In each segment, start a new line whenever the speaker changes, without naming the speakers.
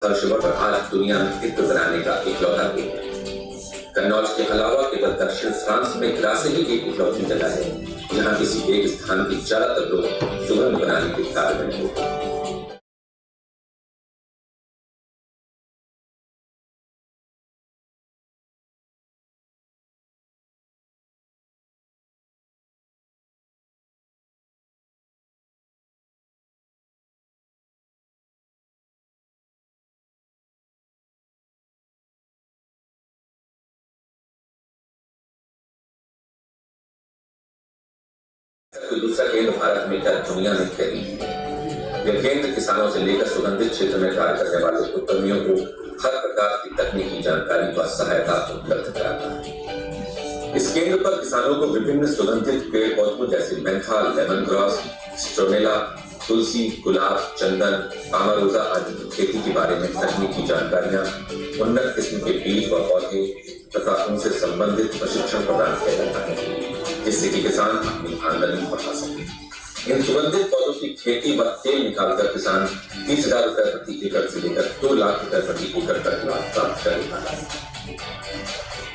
हर्षवर्धन आज दुनिया में इत्र बनाने का इकलौता केंद्र है। कन्नौज के अलावा केवल दक्षिण फ्रांस में ग्रासे ही एक इकलौती जगह है जहां किसी एक स्थान की ज्यादातर लोग सुगंध बनाने के कार्य में होते हैं। कोई दूसरा केंद्र भारत में क्या दुनिया में कहीं है। यह केंद्र किसानों से लेकर सुगंधित क्षेत्र में कार्य करने वाले उद्यमियों को हर प्रकार की तकनीकी जानकारी व सहायता उपलब्ध कराता है। इस केंद्र पर किसानों को विभिन्न सुगंधित पेड़ पौधों जैसे मेंथा, लेमन ग्रास, स्ट्रोमेला, तुलसी, गुलाब, चंदन, कामारोजा आदि की खेती के बारे में तकनीकी जानकारियां, उन्नत किस्म के बीज व पौधे तथा उनसे संबंधित प्रशिक्षण प्रदान किया जाता है जिससे कि किसान अपनी आमदनी बढ़ा सके। इन सुगंधित पौधों की खेती व तेल निकालकर किसान 30,000 रुपए प्रति एकड़ से लेकर 2 लाख रुपए प्रति एकड़ तक लाभ प्राप्त कर रहा है।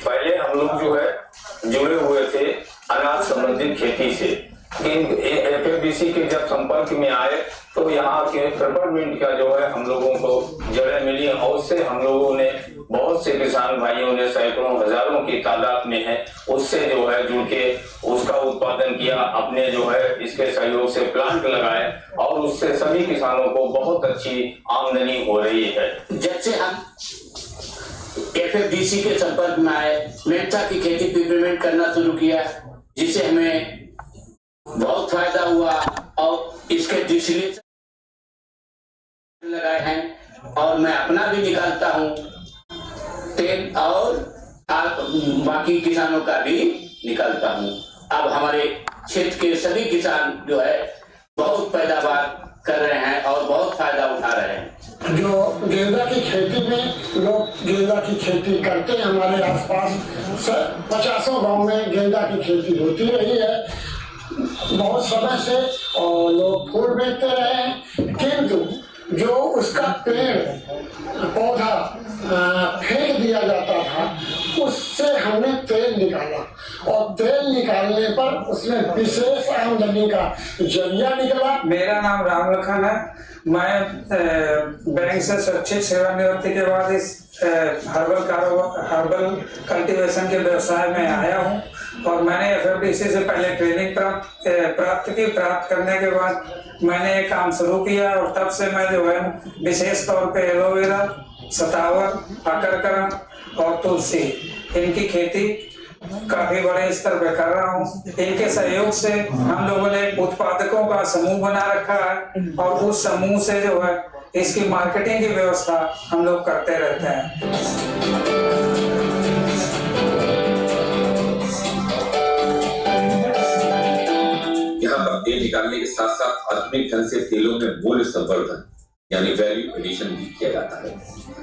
पहले हम लोग जो है जुड़े हुए थे अनाज संबंधित खेती से। FABC के जब संपर्क में आए तो यहाँ के पेपरमिंट का जो है हम लोगों को जड़ें मिली और उससे हम लोगों ने बहुत से किसान भाइयों ने सैकड़ों हजारों की तादाद में है उससे जो है जुड़ के उसका उत्पादन किया। अपने जो है इसके सहयोग से प्लांट लगाए और उससे सभी किसानों को बहुत अच्छी आमदनी हो रही है।
जब से हम FABC के संपर्क में आए, मेंथा की खेती पेपरमिंट करना शुरू किया जिससे हमें बहुत फायदा हुआ और इसके डिस्टिलेशन लगाए हैं और मैं अपना भी निकालता हूँ तेल और बाकी किसानों का भी निकालता हूँ। अब हमारे क्षेत्र के सभी किसान जो है बहुत पैदावार कर रहे हैं और बहुत फायदा उठा रहे हैं।
जो गेंदा की खेती में लोग गेंदा की खेती करते हैं, हमारे आसपास 50 गांव में गेंदा की खेती होती रही है बहुत समय से और लोग फूल बेचते रहे हैं, किंतु जो उसका पेड़ पौधा फेंक दिया जाता था उससे हमने तेल निकाला और तेल निकालने पर उसमें विशेष आमदनी का जरिया निकला।
मेरा नाम राम लखन है। मैं बैंक से सुरक्षित सेवानिवृत्ति के बाद इस हर्बल कल्टीवेशन के व्यवसाय में आया हूँ और मैंने FABC से पहले ट्रेनिंग प्राप्त करने के बाद मैंने ये काम शुरू किया और तब से मैं जो है विशेष तौर पे एलोवेरा, सतावर, अकरकरम और तुलसी इनकी खेती काफी बड़े स्तर पर कर रहा हूँ। इनके सहयोग से हम लोगों ने उत्पादकों का समूह बना रखा है और उस समूह से जो है इसकी मार्केटिंग की व्यवस्था हम लोग करते रहते हैं।
यहाँ पर तेल निकालने के साथ साथ आधुनिक ढंग से तेलों में मूल्य संवर्धन यानी वैल्यू एडिशन भी किया जाता है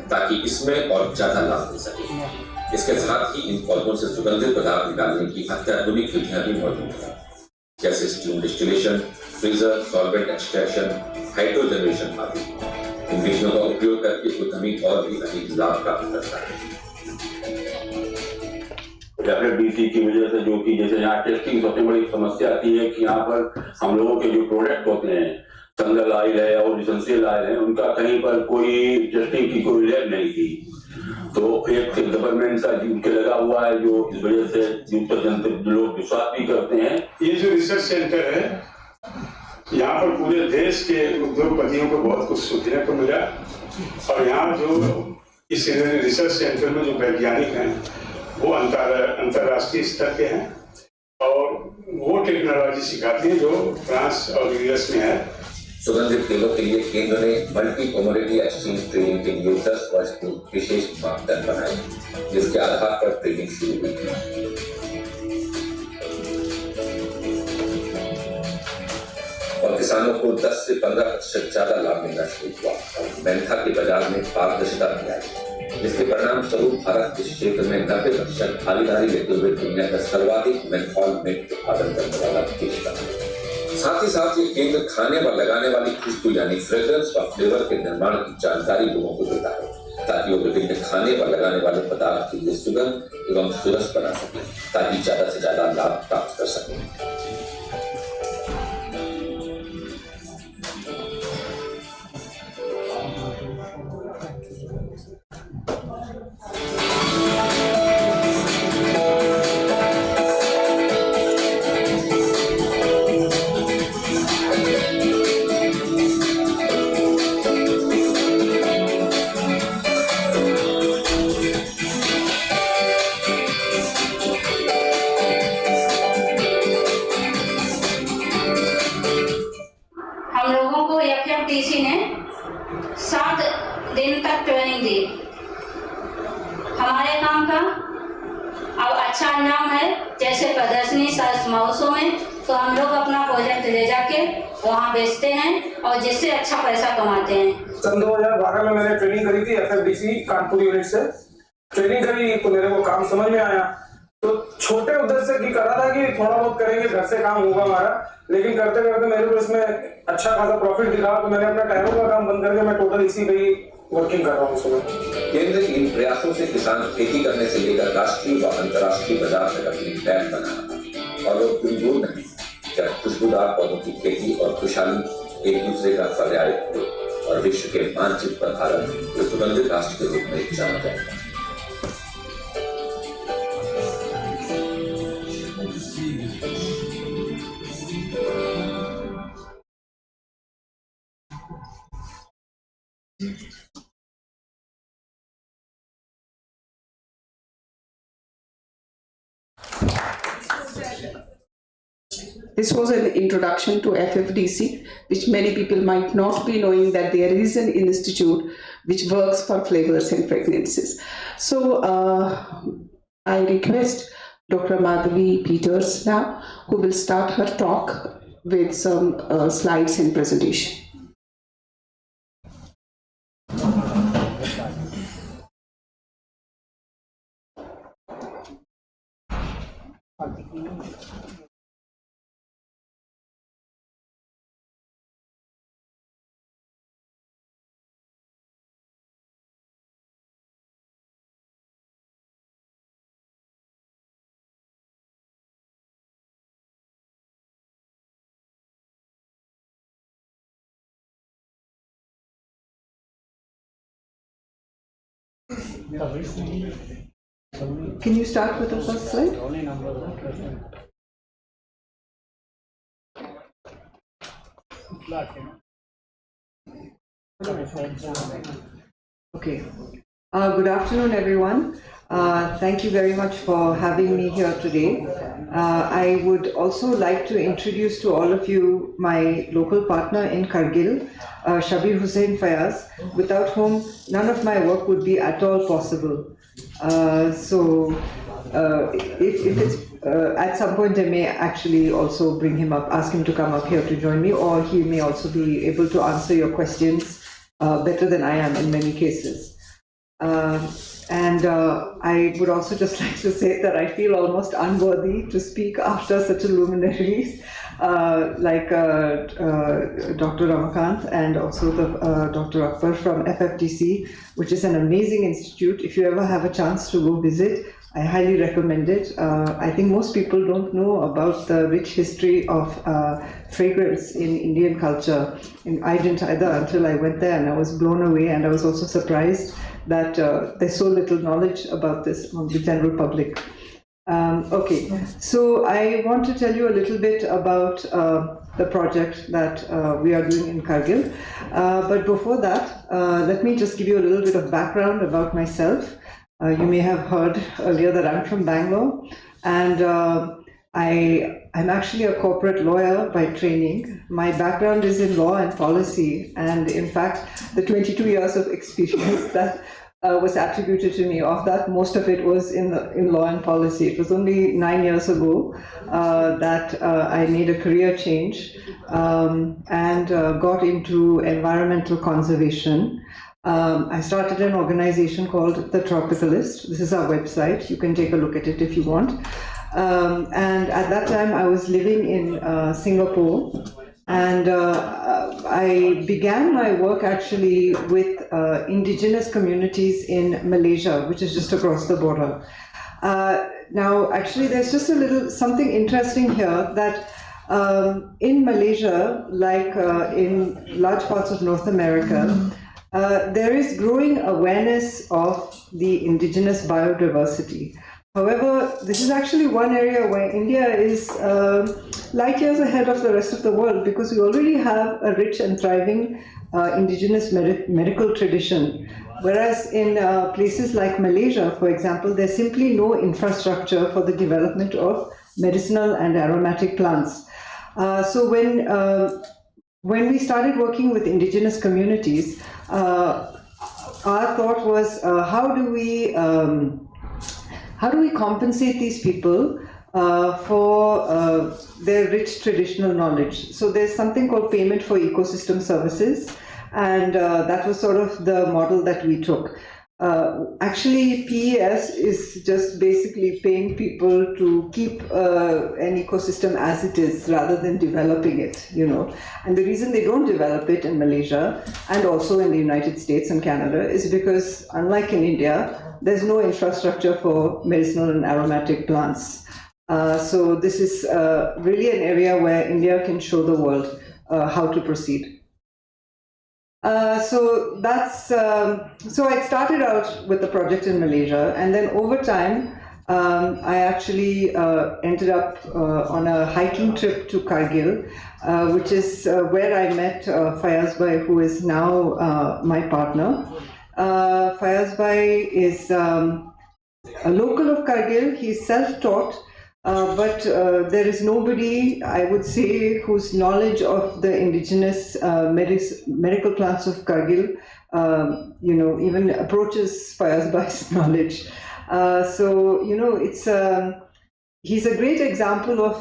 ताकि इसमें और ज्यादा लाभ मिल सके। इसके साथ ही इन पौधों से सुगंधित पदार्थ निकालने की अत्याधुनिक विधियां भी मौजूद हैं जैसे steam distillation, freezer, solvent extraction, hydrogenation आदि। इन विधियों का उपयोग करके उद्यमी और भी अधिक लाभ प्राप्त करता है।
FABC की वजह से जो कि जैसे यहाँ टेस्टिंग सबसे बड़ी समस्या आती है कि यहाँ पर हम लोगों के जो प्रोडक्ट होते हैं संगल ऑयल है और इसेंशियल ऑयल है उनका कहीं पर कोई टेस्टिंग की कोई लैब नहीं थी। तो एक गवर्नमेंट का उनके लगा हुआ है जो इस वजह से लोग विश्वास भी करते हैं।
ये जो रिसर्च सेंटर है यहाँ पर पूरे देश के उद्योगपतियों को बहुत कुछ सीखने को मिला और यहाँ जो इस रिसर्च सेंटर में जो वैज्ञानिक हैं वो अंतर्राष्ट्रीय स्तर के हैं और वो टेक्नोलॉजी सिखाते हैं जो फ्रांस और यूएस में है।
सुगंधित तेलों के लिए केंद्र ने मल्टी कमोडिटी एक्सचेंज ट्रेनिंग के लिए 10 वर्ष के विशेष मापदंड बनाए जिसके आधार पर ट्रेनिंग शुरू हुई। और किसानों को 10 से 15% ज्यादा लाभ मिलना शुरू हुआ और मेंथा के बाजार में पारदर्शिता भी आई जिसके परिणाम स्वरूप भारत इस क्षेत्र में 90% भागीदारी लेते हुए दुनिया का सर्वाधिक मेंथॉल मिल्क उत्पादन करने वाला देश बना। साथ ही साथ ये केंद्र खाने व लगाने वाली खुशबू यानी फ्रेग्रेंस व फ्लेवर के निर्माण की जानकारी लोगों को देता है ताकि वो विभिन्न खाने व लगाने वाले पदार्थ के लिए सुगंध एवं सुरस बना सके ताकि ज्यादा से ज्यादा लाभ प्राप्त कर सके।
ने 7 दिन तक ट्रेनिंग दी। हमारे काम का अब अच्छा अंजाम है, जैसे प्रदर्शनी महोत्सव में तो हम लोग अपना प्रोजेक्ट ले जाके वहाँ बेचते हैं और जिससे अच्छा पैसा कमाते हैं।
सन 2012 में मैंने ट्रेनिंग करी थी FFDC कानपुर यूनिट से। ट्रेनिंग करी तो मेरे को काम समझ में आया, तो छोटे उद्देश्य की करा था कि थोड़ा बहुत करेंगे, घर से काम होगा हमारा, लेकिन करते करते मेरे को इसमें अच्छा खासा प्रॉफिट दिखा तो मैंने अपना टायरों का काम बंद करके मैं टोटल इसी पे ही वर्किंग कर रहा हूँ इसमें।
केंद्र के इन प्रयासों से किसान खेती करने से लेकर राष्ट्रीय व अंतर्राष्ट्रीय बाजार तक अपनी ब्रांड बना रहा और लोग कोई दूर नहीं जब खुशबूदार पौधों की खेती और खुशहाली एक दूसरे का पर्याय हो और विश्व के मानचित्र पर भारत एक सुगंधित राष्ट्र के रूप में जाना जाएगा।
This was an introduction to FFDC, which many people might not be knowing that there is an institute which works for flavors and fragrances. So I request Dr. Madhavi Peters now, who will start her talk with some slides and presentation. Can you start with the first slide? Okay. Good afternoon, everyone. Thank you very much for having me here today. I would also like to introduce to all of you my local partner in Kargil, Shabir Hussain Fayaz, without whom none of my work would be at all possible. If it's at some point I may actually also bring him up, ask him to come up here to join me, or he may also be able to answer your questions better than I am in many cases. I would also just like to say that I feel almost unworthy to speak after such a luminaries like Dr. Ramakant and also the Dr. Akbar from FFDC, which is an amazing institute. If you ever have a chance to go visit, I highly recommend it. I think most people don't know about the rich history of fragrance in Indian culture. And I didn't either until I went there, and I was blown away, and I was also surprised that there's so little knowledge about this among the general public. Okay, so I want to tell you a little bit about the project that we are doing in Kargil. But before that, let me just give you a little bit of background about myself. You may have heard earlier that I'm from Bangalore, and I'm actually a corporate lawyer by training. My background is in law and policy, and in fact, the 22 years of experience that was attributed to me, of that, most of it was in law and policy. It was only 9 years ago that I made a career change and got into environmental conservation. I started an organization called The Tropicalist. This is our website. You can take a look at it if you want. And at that time, I was living in Singapore, and I began my work actually with indigenous communities in Malaysia, which is just across the border. Now, actually, there's just a little something interesting here that in Malaysia, like in large parts of North America, there is growing awareness of the indigenous biodiversity. However, this is actually one area where India is light years ahead of the rest of the world, because we already have a rich and thriving indigenous medical tradition. Whereas in places like Malaysia, for example, there's simply no infrastructure for the development of medicinal and aromatic plants. So when we started working with indigenous communities, our thought was, how do we compensate these people for their rich traditional knowledge? So there's something called payment for ecosystem services, and that was sort of the model that we took. Actually, PES is just basically paying people to keep an ecosystem as it is rather than developing it, you know. And the reason they don't develop it in Malaysia and also in the United States and Canada is because, unlike in India, there's no infrastructure for medicinal and aromatic plants. So this is really an area where India can show the world how to proceed. So that's so I started out with the project in Malaysia, and then over time I actually ended up on a hiking trip to Kargil, which is where I met Fayaz Bhai, who is now my partner. Fayaz Bhai is a local of Kargil. He's self-taught. But there is nobody, I would say, whose knowledge of the indigenous medical plants of Kargil, you know, even approaches Fayaz Bhai's knowledge. So, you know, it's he's a great example of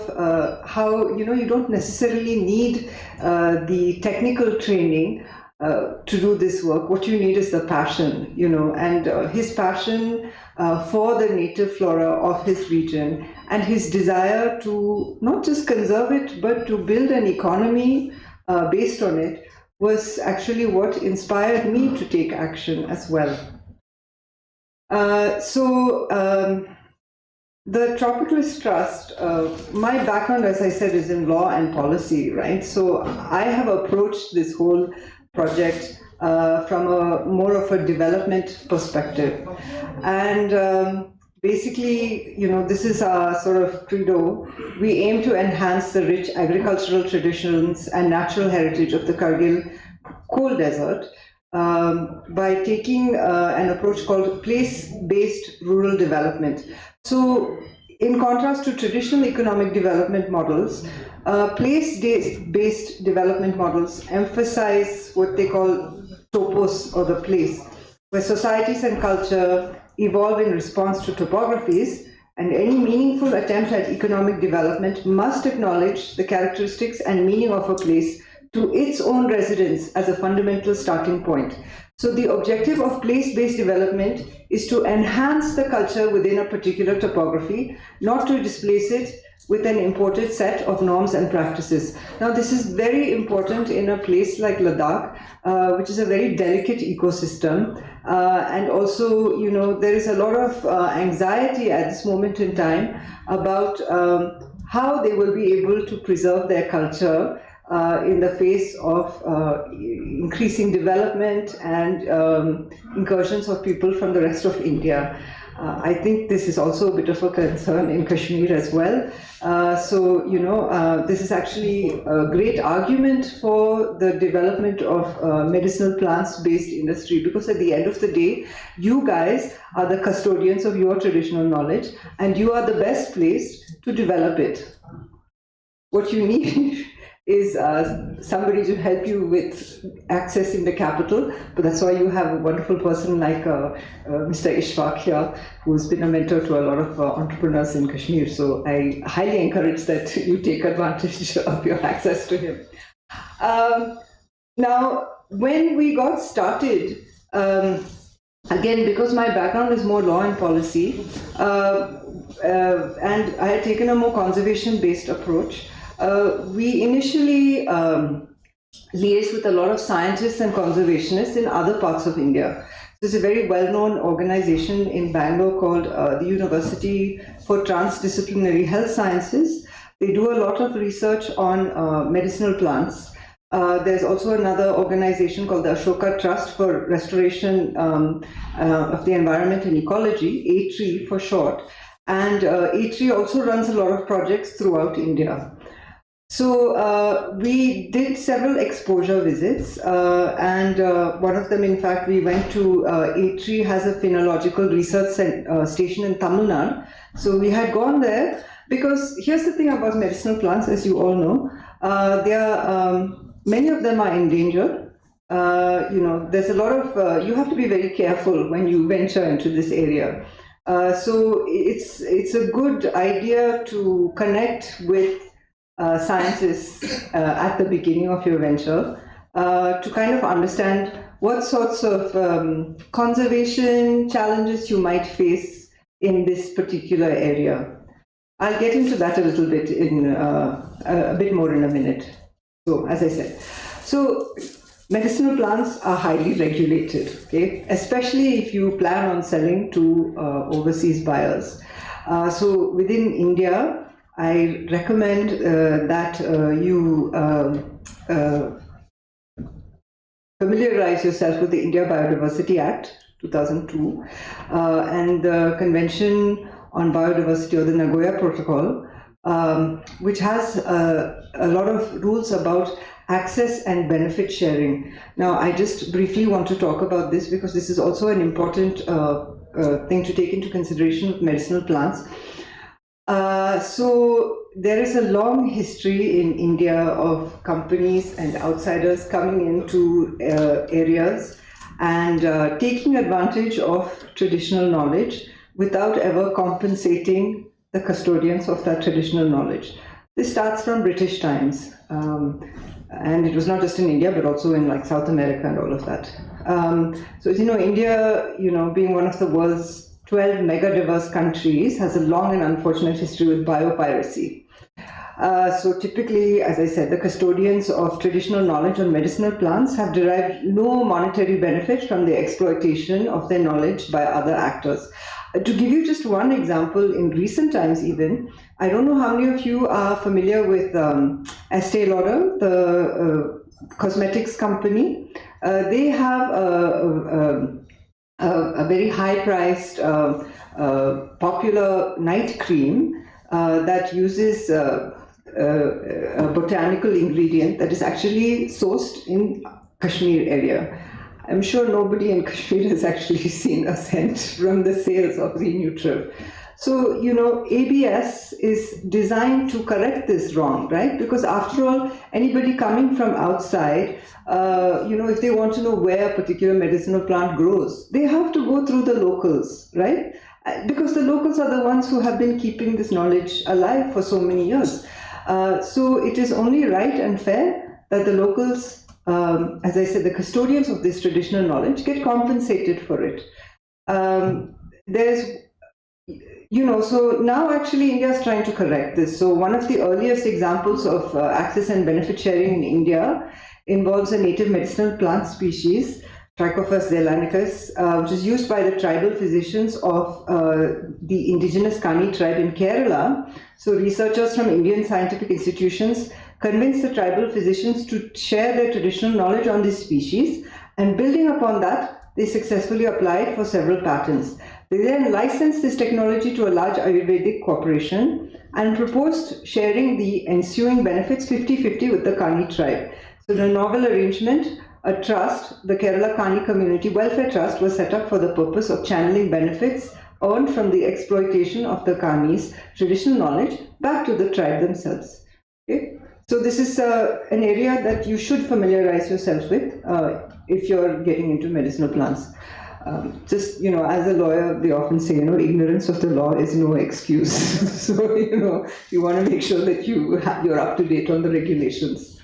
how, you know, you don't necessarily need the technical training to do this work. What you need is the passion, you know, and his passion for the native flora of his region, and his desire to not just conserve it, but to build an economy based on it, was actually what inspired me to take action as well. The Tropicalist Trust, my background, as I said, is in law and policy, right? So I have approached this whole project from a more of a development perspective. And basically, you know, this is our sort of credo. We aim to enhance the rich agricultural traditions and natural heritage of the Kargil coal desert by taking an approach called place-based rural development. So in contrast to traditional economic development models, place-based development models emphasize what they call topos, or the place, where societies and culture evolve in response to topographies, and any meaningful attempt at economic development must acknowledge the characteristics and meaning of a place to its own residents as a fundamental starting point. So the objective of place-based development is to enhance the culture within a particular topography, not to displace it with an imported set of norms and practices. Now, this is very important in a place like Ladakh, which is a very delicate ecosystem. And also, you know, there is a lot of anxiety at this moment in time about how they will be able to preserve their culture in the face of increasing development and incursions of people from the rest of India. I think this is also a bit of a concern in Kashmir as well. So, you know, this is actually a great argument for the development of medicinal plants-based industry, because at the end of the day, you guys are the custodians of your traditional knowledge, and you are the best placed to develop it. What you need is somebody to help you with accessing the capital, but that's why you have a wonderful person like Mr. Ishfaq here, who's been a mentor to a lot of entrepreneurs in Kashmir. So I highly encourage that you take advantage of your access to him. Now, when we got started, again, because my background is more law and policy, and I had taken a more conservation-based approach. We initially liaised with a lot of scientists and conservationists in other parts of India. There's a very well-known organization in Bangalore called the University for Transdisciplinary Health Sciences. They do a lot of research on medicinal plants. There's also another organization called the Ashoka Trust for Restoration of the Environment and Ecology, A-TREE for short. And A-TREE also runs a lot of projects throughout India. So we did several exposure visits, and one of them, in fact, we went to A-TREE has a phenological research station in Tamil Nadu. So we had gone there because here's the thing about medicinal plants, as you all know, many of them are endangered. There's a lot of, you have to be very careful when you venture into this area. So it's a good idea to connect with scientists at the beginning of your venture to kind of understand what sorts of conservation challenges you might face in this particular area. I'll get into that a little bit a bit more in a minute. So, as I said, medicinal plants are highly regulated, okay? Especially if you plan on selling to overseas buyers. So within India, I recommend that you familiarize yourself with the India Biodiversity Act 2002 and the Convention on Biodiversity, or the Nagoya Protocol, which has a lot of rules about access and benefit sharing. Now, I just briefly want to talk about this because this is also an important thing to take into consideration with medicinal plants. So there is a long history in India of companies and outsiders coming into areas and taking advantage of traditional knowledge without ever compensating the custodians of that traditional knowledge. This starts from British times, and it was not just in India, but also in like South America and all of that. So as you know, India, being one of the world's 12 mega-diverse countries, has a long and unfortunate history with biopiracy. So typically, as I said, the custodians of traditional knowledge on medicinal plants have derived no monetary benefit from the exploitation of their knowledge by other actors. To give you just one example, in recent times even, I don't know how many of you are familiar with Estee Lauder, the cosmetics company. They have a very high-priced, popular night cream that uses a botanical ingredient that is actually sourced in Kashmir area. I'm sure nobody in Kashmir has actually seen a cent from the sales of Reneutral. So, ABS is designed to correct this wrong, right? Because after all, anybody coming from outside, if they want to know where a particular medicinal plant grows, they have to go through the locals, right? Because the locals are the ones who have been keeping this knowledge alive for so many years. So it is only right and fair that the locals, as I said, the custodians of this traditional knowledge get compensated for it. So now actually India is trying to correct this. So one of the earliest examples of access and benefit sharing in India involves a native medicinal plant species, Trichophus zeylanicus, which is used by the tribal physicians of the indigenous Kani tribe in Kerala. So researchers from Indian scientific institutions convinced the tribal physicians to share their traditional knowledge on this species, and building upon that, they successfully applied for several patents. They then licensed this technology to a large Ayurvedic corporation and proposed sharing the ensuing benefits 50-50 with the Kani tribe. So in a novel arrangement, a trust, the Kerala Kani Community Welfare Trust, was set up for the purpose of channeling benefits earned from the exploitation of the Kanis' traditional knowledge back to the tribe themselves. Okay? So this is an area that you should familiarize yourself with if you're getting into medicinal plants. As a lawyer, they often say, ignorance of the law is no excuse. So, you want to make sure that you're up to date on the regulations.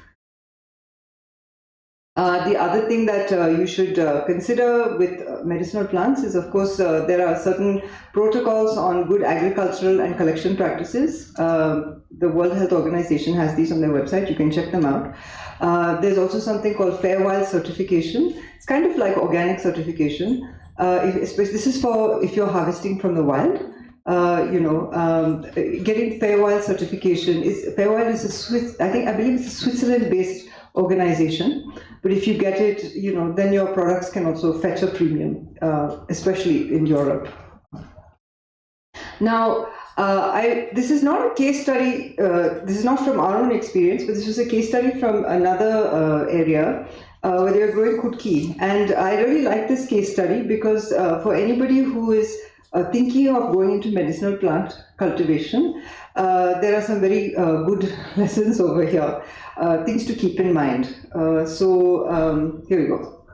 The other thing that you should consider with medicinal plants is, of course, there are certain protocols on good agricultural and collection practices. The World Health Organization has these on their website. You can check them out. There's also something called Fair Wild certification. It's kind of like organic certification. This is for if you're harvesting from the wild. Getting Fair Wild certification is Fair Wild is I believe it's a Switzerland-based organization, but if you get it, then your products can also fetch a premium, especially in Europe. Now, this is not a case study, this is not from our own experience, but this was a case study from another area where they were growing kutki. And I really like this case study because for anybody who is thinking of going into medicinal plant cultivation, there are some very good lessons over here, things to keep in mind. Here we go.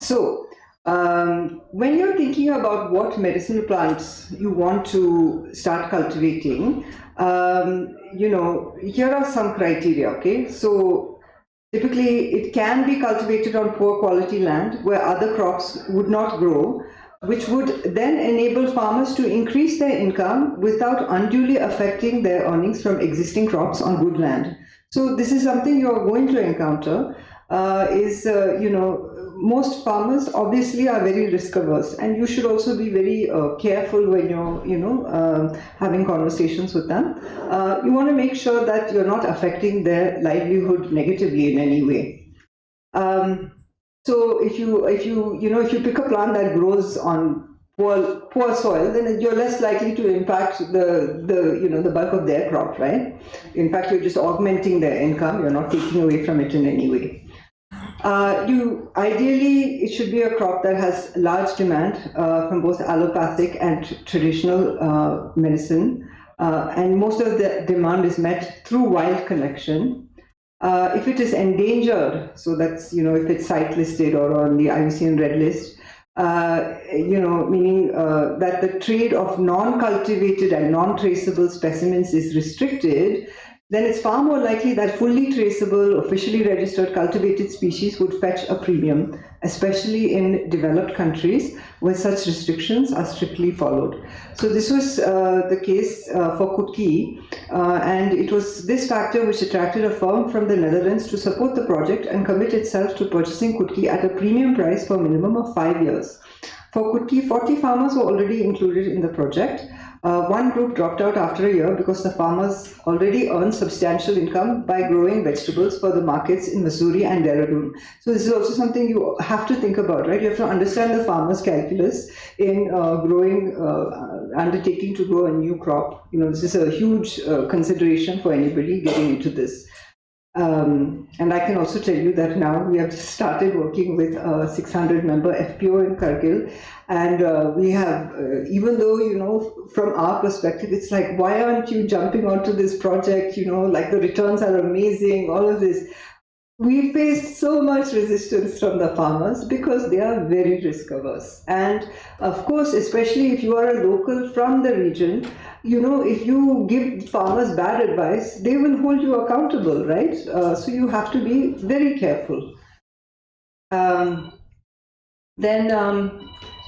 So, when you're thinking about what medicinal plants you want to start cultivating, here are some criteria, okay? So, typically, it can be cultivated on poor quality land where other crops would not grow, which would then enable farmers to increase their income without unduly affecting their earnings from existing crops on good land. So this is something you're going to encounter, most farmers obviously are very risk averse, and you should also be very careful when you're, having conversations with them. You want to make sure that you're not affecting their livelihood negatively in any way. So if you pick a plant that grows on poor soil, then you're less likely to impact the bulk of their crop, right? In fact, you're just augmenting their income. You're not taking away from it in any way. Ideally, it should be a crop that has large demand from both allopathic and traditional medicine, and most of the demand is met through wild collection. If it is endangered, so that's, if it's site listed or on the IUCN Red List, meaning that the trade of non-cultivated and non-traceable specimens is restricted, then it's far more likely that fully traceable, officially registered cultivated species would fetch a premium, especially in developed countries where such restrictions are strictly followed. So this was the case for kutki, and it was this factor which attracted a firm from the Netherlands to support the project and commit itself to purchasing kutki at a premium price for a minimum of 5 years. For kutki, 40 farmers were already included in the project. One group dropped out after a year because the farmers already earned substantial income by growing vegetables for the markets in Missouri and Dehradun. So this is also something you have to think about, right? You have to understand the farmer's calculus in undertaking to grow a new crop. This is a huge consideration for anybody getting into this. And I can also tell you that now we have just started working with a 600-member FPO in Kargil, and we have, even though, from our perspective, it's like, why aren't you jumping onto this project, like the returns are amazing, all of this. We faced so much resistance from the farmers because they are very risk averse. And of course, especially if you are a local from the region, if you give farmers bad advice, they will hold you accountable, right? So you have to be very careful. Then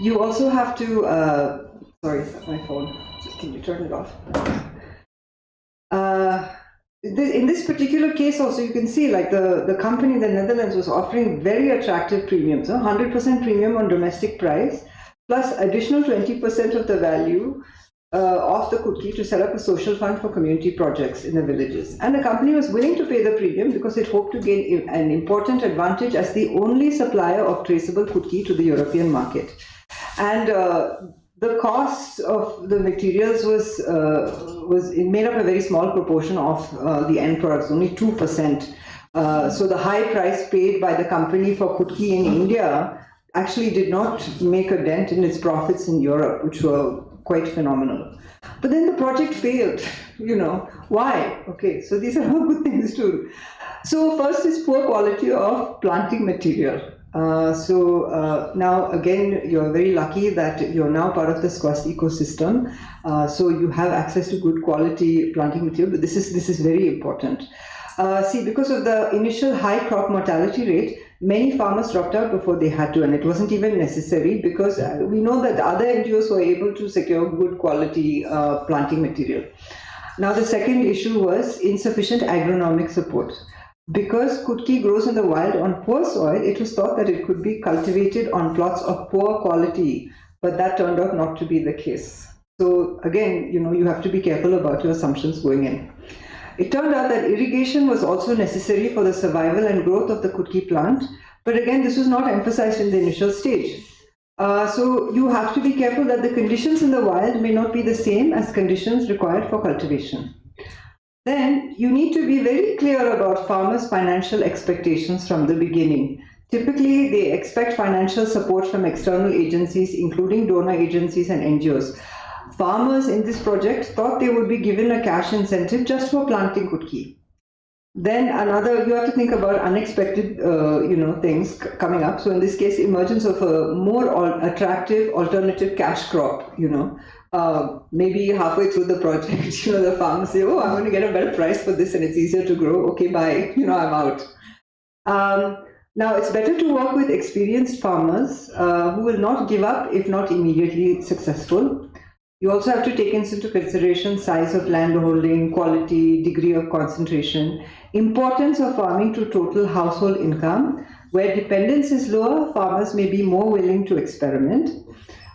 you also have to, sorry, my phone, just can you turn it off? In this particular case also, you can see like the company in the Netherlands was offering very attractive premiums, 100% premium on domestic price, plus additional 20% of the value of the kutki to set up a social fund for community projects in the villages. And the company was willing to pay the premium because it hoped to gain an important advantage as the only supplier of traceable kutki to the European market. And the cost of the materials was made up a very small proportion of the end products, only 2%. So the high price paid by the company for kutki in India actually did not make a dent in its profits in Europe, which were quite phenomenal. But then the project failed, why? Okay, so these are all good things too. So first is poor quality of planting material. Now again, you're very lucky that you're now part of the squash ecosystem. So you have access to good quality planting material, but this is very important. Because of the initial high crop mortality rate, Many farmers dropped out before they had to, and it wasn't even necessary because we know that other NGOs were able to secure good quality planting material. Now, the second issue was insufficient agronomic support. Because kutki grows in the wild on poor soil, it was thought that it could be cultivated on plots of poor quality, but that turned out not to be the case. So again, you have to be careful about your assumptions going in. It turned out that irrigation was also necessary for the survival and growth of the kutki plant, but again, this was not emphasized in the initial stage. So you have to be careful that the conditions in the wild may not be the same as conditions required for cultivation. Then you need to be very clear about farmers' financial expectations from the beginning. Typically, they expect financial support from external agencies, including donor agencies and NGOs. Farmers in this project thought they would be given a cash incentive just for planting kutki. Then you have to think about unexpected, things coming up. So in this case, emergence of a more attractive alternative cash crop, maybe halfway through the project, the farmers say, oh, I'm going to get a better price for this and it's easier to grow. Okay, bye, I'm out. Now, it's better to work with experienced farmers who will not give up if not immediately successful. You also have to take into consideration size of land holding, quality, degree of concentration, importance of farming to total household income. Where dependence is lower, farmers may be more willing to experiment.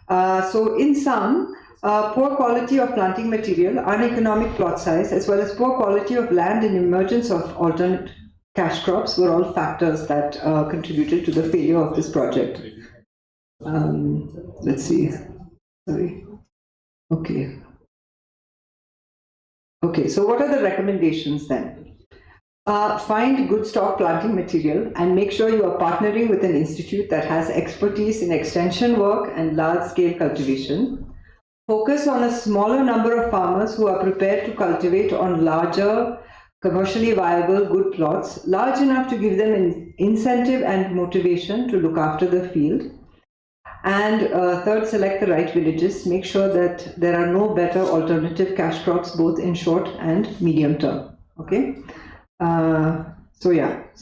So in sum, poor quality of planting material, uneconomic plot size, as well as poor quality of land and emergence of alternate cash crops were all factors that contributed to the failure of this project. Let's see. Sorry. Okay, so what are the recommendations then? Find good stock planting material and make sure you are partnering with an institute that has expertise in extension work and large-scale cultivation. Focus on a smaller number of farmers who are prepared to cultivate on larger, commercially viable, good plots, large enough to give them an incentive and motivation to look after the field. And third, select the right villages. Make sure that there are no better alternative cash crops both in short and medium term. Okay. So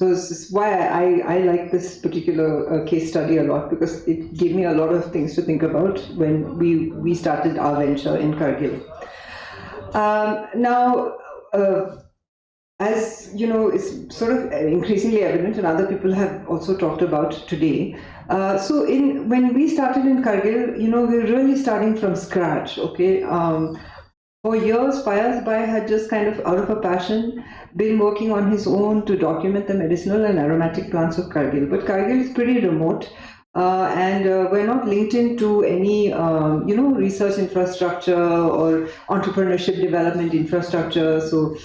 this is why I like this particular case study a lot, because it gave me a lot of things to think about when we started our venture in Kargil. As you know, it's sort of increasingly evident, and other people have also talked about today. When we started in Kargil, we're really starting from scratch. Okay, for years, Fayaz Bhai had just kind of, out of a passion, been working on his own to document the medicinal and aromatic plants of Kargil. But Kargil is pretty remote. And we're not linked into any, research infrastructure or entrepreneurship development infrastructure. So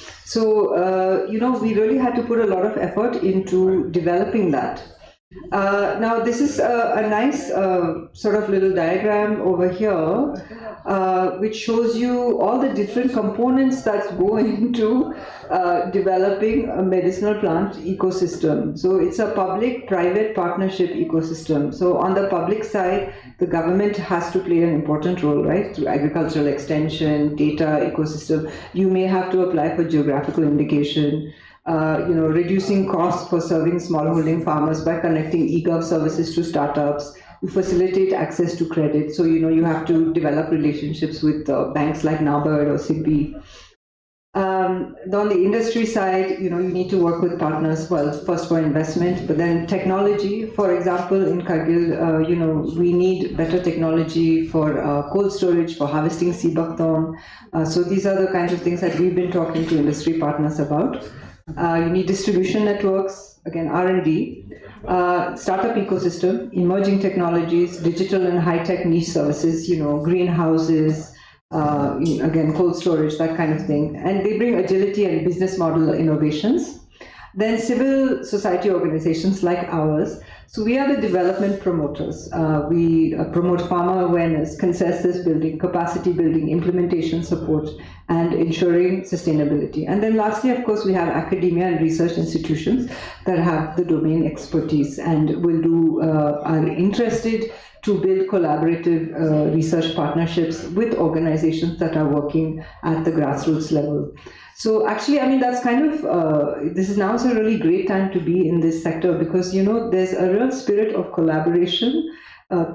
we really had to put a lot of effort into developing that. Now, this is a nice sort of little diagram over here, which shows you all the different components that go into developing a medicinal plant ecosystem. So it's a public-private partnership ecosystem. So on the public side, the government has to play an important role, right? Through agricultural extension, data ecosystem. You may have to apply for geographical indication. Reducing costs for serving smallholding farmers by connecting e-gov services to startups. You facilitate access to credit. So, you have to develop relationships with banks like NABARD or SIDBI. On the industry side, you need to work with partners, well, first for investment, but then technology. For example, in Kargil, we need better technology for cold storage, for harvesting sea buckthorn. So these are the kinds of things that we've been talking to industry partners about. You need distribution networks, again, R&D, startup ecosystem, emerging technologies, digital and high-tech niche services, greenhouses, again, cold storage, that kind of thing. And they bring agility and business model innovations. Then civil society organizations like ours. So we are the development promoters. We promote farmer awareness, consensus building, capacity building, implementation support, and ensuring sustainability. And then lastly, of course, we have academia and research institutions that have the domain expertise and are interested to build collaborative research partnerships with organizations that are working at the grassroots level. So actually, I mean, that's kind of, this is now a really great time to be in this sector because, you know, there's a real spirit of collaboration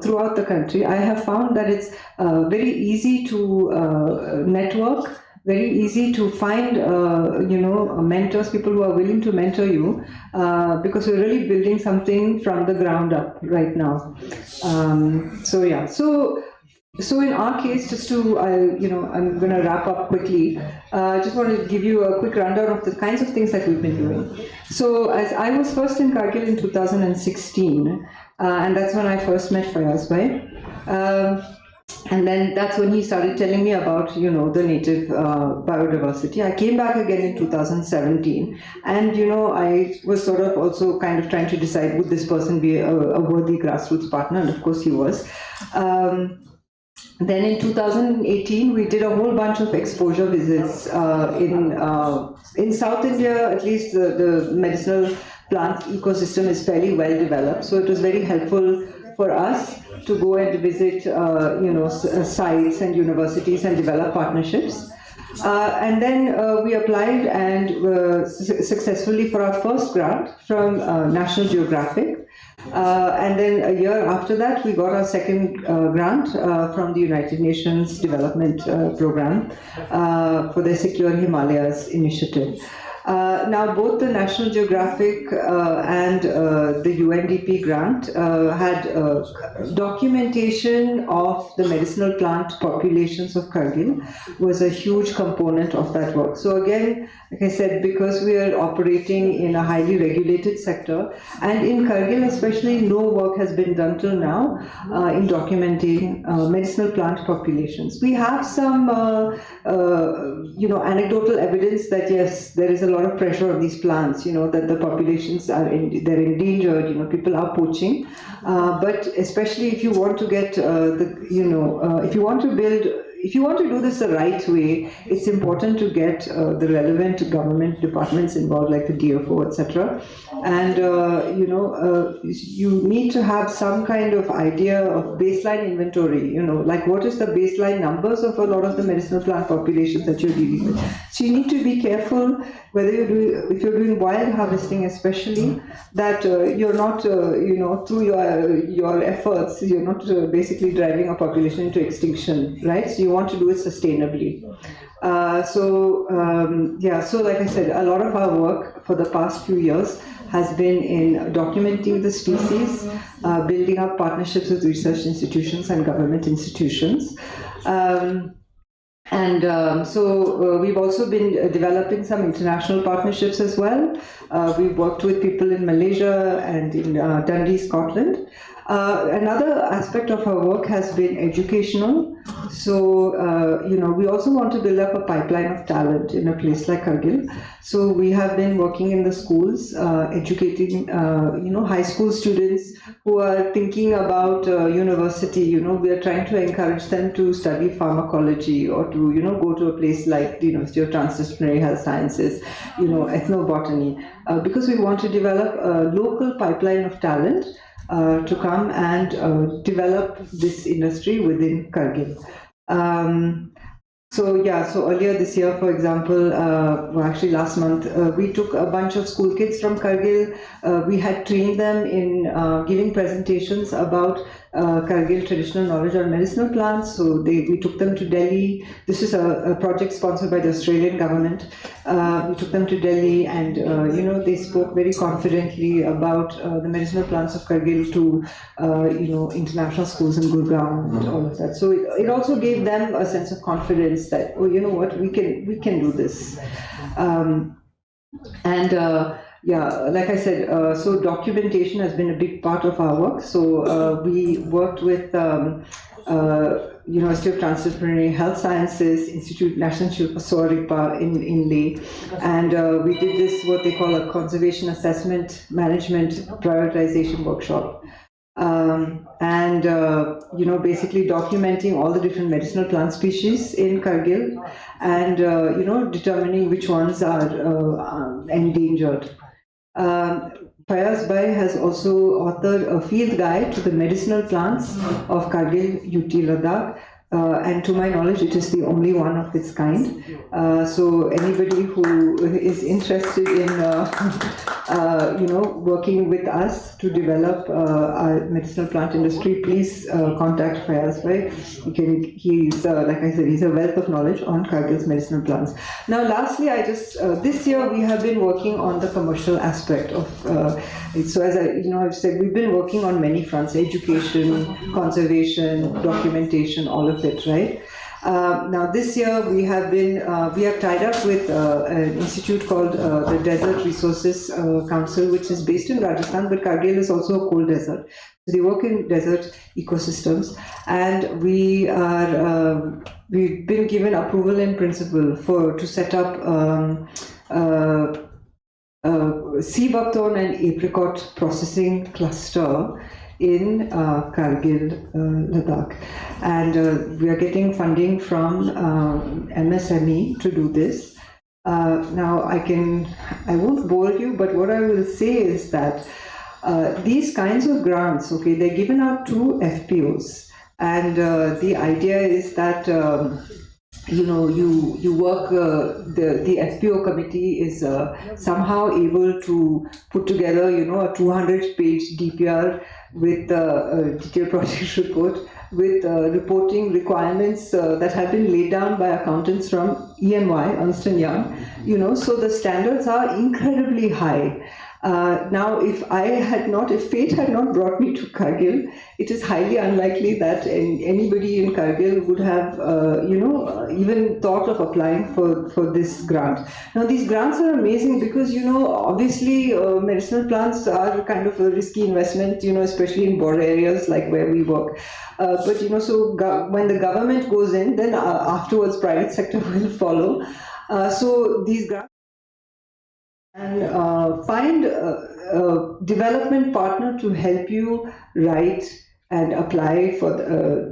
throughout the country. I have found that it's very easy to network, very easy to find, you know, mentors, people who are willing to mentor you, because we're really building something from the ground up right now. So yeah, so in our case, just to, you know, I'm going to wrap up quickly. I just want to give you a quick rundown of the kinds of things that we've been doing. So as I was first in Kargil in 2016, and that's when I first met Fayaz Bhai. And then that's when he started telling me about, you know, the native biodiversity. I came back again in 2017, and, you know, I was sort of also kind of trying to decide, would this person be a worthy grassroots partner? And of course he was. Then in 2018, we did a whole bunch of exposure visits in South India. At least the medicinal plant ecosystem is fairly well developed, so it was very helpful for us to go and visit, you know, sites and universities and develop partnerships. And then we applied and successfully for our first grant from National Geographic. And then a year after that, we got our second grant from the United Nations Development Program for the Secure Himalayas initiative. Now, both the National Geographic and the UNDP grant had documentation of the medicinal plant populations of Kargil was a huge component of that work. So again, like I said, because we are operating in a highly regulated sector, and in Kargil especially, no work has been done till now in documenting medicinal plant populations. We have some, you know, anecdotal evidence that yes, there is a lot of pressure on these plants, you know, that the populations are they're endangered, you know, people are poaching. But especially if you want to get if you want to do this the right way, it's important to get the relevant government departments involved, like the DFO, etc. And you know, you need to have some kind of idea of baseline inventory. You know, like what is the baseline numbers of a lot of the medicinal plant populations that you're dealing with. So you need to be careful whether if you're doing wild harvesting, especially, that you're not, you know, through your efforts, you're not basically driving a population into extinction, right? So you want to do it sustainably. So like I said, a lot of our work for the past few years has been in documenting the species, building up partnerships with research institutions and government institutions. So we've also been developing some international partnerships as well. We've worked with people in Malaysia and in Dundee, Scotland. Another aspect of our work has been educational. So, you know, we also want to build up a pipeline of talent in a place like Kargil. So we have been working in the schools, educating, you know, high school students who are thinking about university. You know, we are trying to encourage them to study pharmacology or to, you know, go to a place like the University of Transdisciplinary Health Sciences, you know, ethnobotany, because we want to develop a local pipeline of talent to come and develop this industry within Kargil. So earlier this year, for example, actually last month, we took a bunch of school kids from Kargil. We had trained them in giving presentations about Kargil traditional knowledge on medicinal plants. So we took them to Delhi. This is a project sponsored by the Australian government. We took them to Delhi, and you know, they spoke very confidently about the medicinal plants of Kargil to you know, international schools in Gurgaon and all of that. So it also gave them a sense of confidence that, oh, you know what, we can do this. Yeah, like I said, so documentation has been a big part of our work. So we worked with University of Transdisciplinary Health Sciences, National Institute for Soil in Leh, and we did this, what they call a conservation assessment management prioritization workshop. basically documenting all the different medicinal plant species in Kargil, and determining which ones are endangered. Fayaz Bhai has also authored a field guide to the medicinal plants of Kargil, UT Ladakh, and to my knowledge, it is the only one of its kind. So anybody who is interested in, working with us to develop our medicinal plant industry, please contact Fayaz Bhai. He's like I said, he's a wealth of knowledge on Kargil's medicinal plants. Now, lastly, this year we have been working on the commercial aspect of it. So as I've said, we've been working on many fronts: education, conservation, documentation, all of it, right? Now this year we have tied up with an institute called the Desert Resources Council, which is based in Rajasthan, but Kargil is also a cold desert. So they work in desert ecosystems, and we've been given approval in principle to set up sea buckthorn and apricot processing cluster in Kargil, Ladakh, and we are getting funding from MSME to do this. Now I won't bore you, but what I will say is that these kinds of grants, okay, they're given out to FPOs, and the idea is that you work, the FPO committee is somehow able to put together, a 200-page DPR with a detailed project report with reporting requirements that have been laid down by accountants from EY, Ernst & Young, so the standards are incredibly high. Now, if fate had not brought me to Kargil, it is highly unlikely that anybody in Kargil would have, even thought of applying for this grant. Now, these grants are amazing because, obviously, medicinal plants are kind of a risky investment, especially in border areas like where we work. But, so when the government goes in, then afterwards private sector will follow. So these grants, and find a development partner to help you write and apply for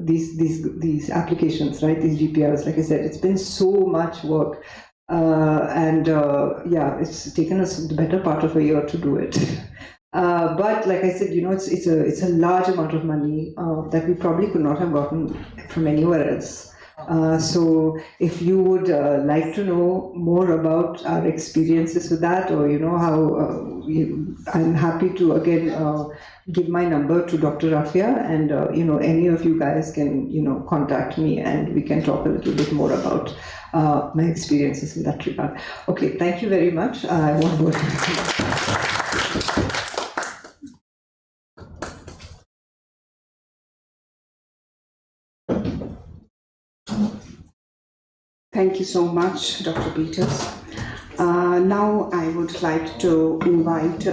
these applications, right? These GPRs. Like I said, it's been so much work, it's taken us the better part of a year to do it. But like I said, it's a large amount of money that we probably could not have gotten from anywhere else. So if you would like to know more about our experiences with that, or how I'm happy to again give my number to Dr. Rafiya, and any of you guys can contact me, and we can talk a little bit more about my experiences in that regard. Okay, thank you very much. I won't bore you.
Thank you so much, Dr. Peters. Now I would like to invite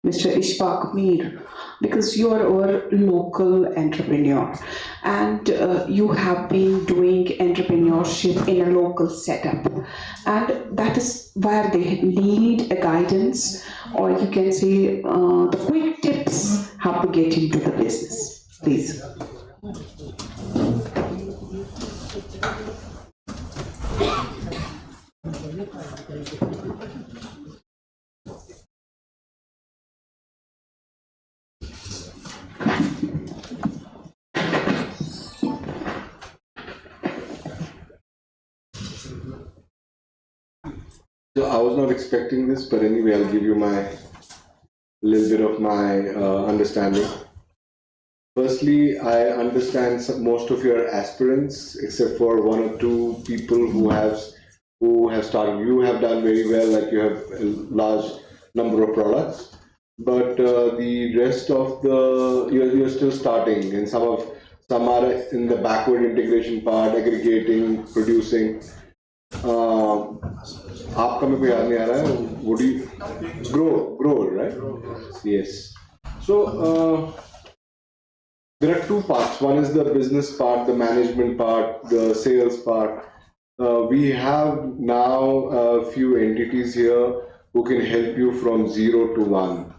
Mr. Ishfaq Mir, because you are our local entrepreneur, and you have been doing entrepreneurship in a local setup, and that is where they need a guidance, or you can say the quick tips how to get into the business. Please.
So I was not expecting this, but anyway, I'll give you my little bit of my understanding. Firstly, I understand most of your aspirants, except for one or two people who have started. You have done very well, like you have a large number of products, but the rest of you're still starting, and some are in the backward integration part, aggregating, producing. आपका मेरे को याद नहीं आ रहा है. Would you grow, right? Yes. So there are two parts. One is the business part, the management part, the sales part. We have now a few entities here who can help you from 0 to 1.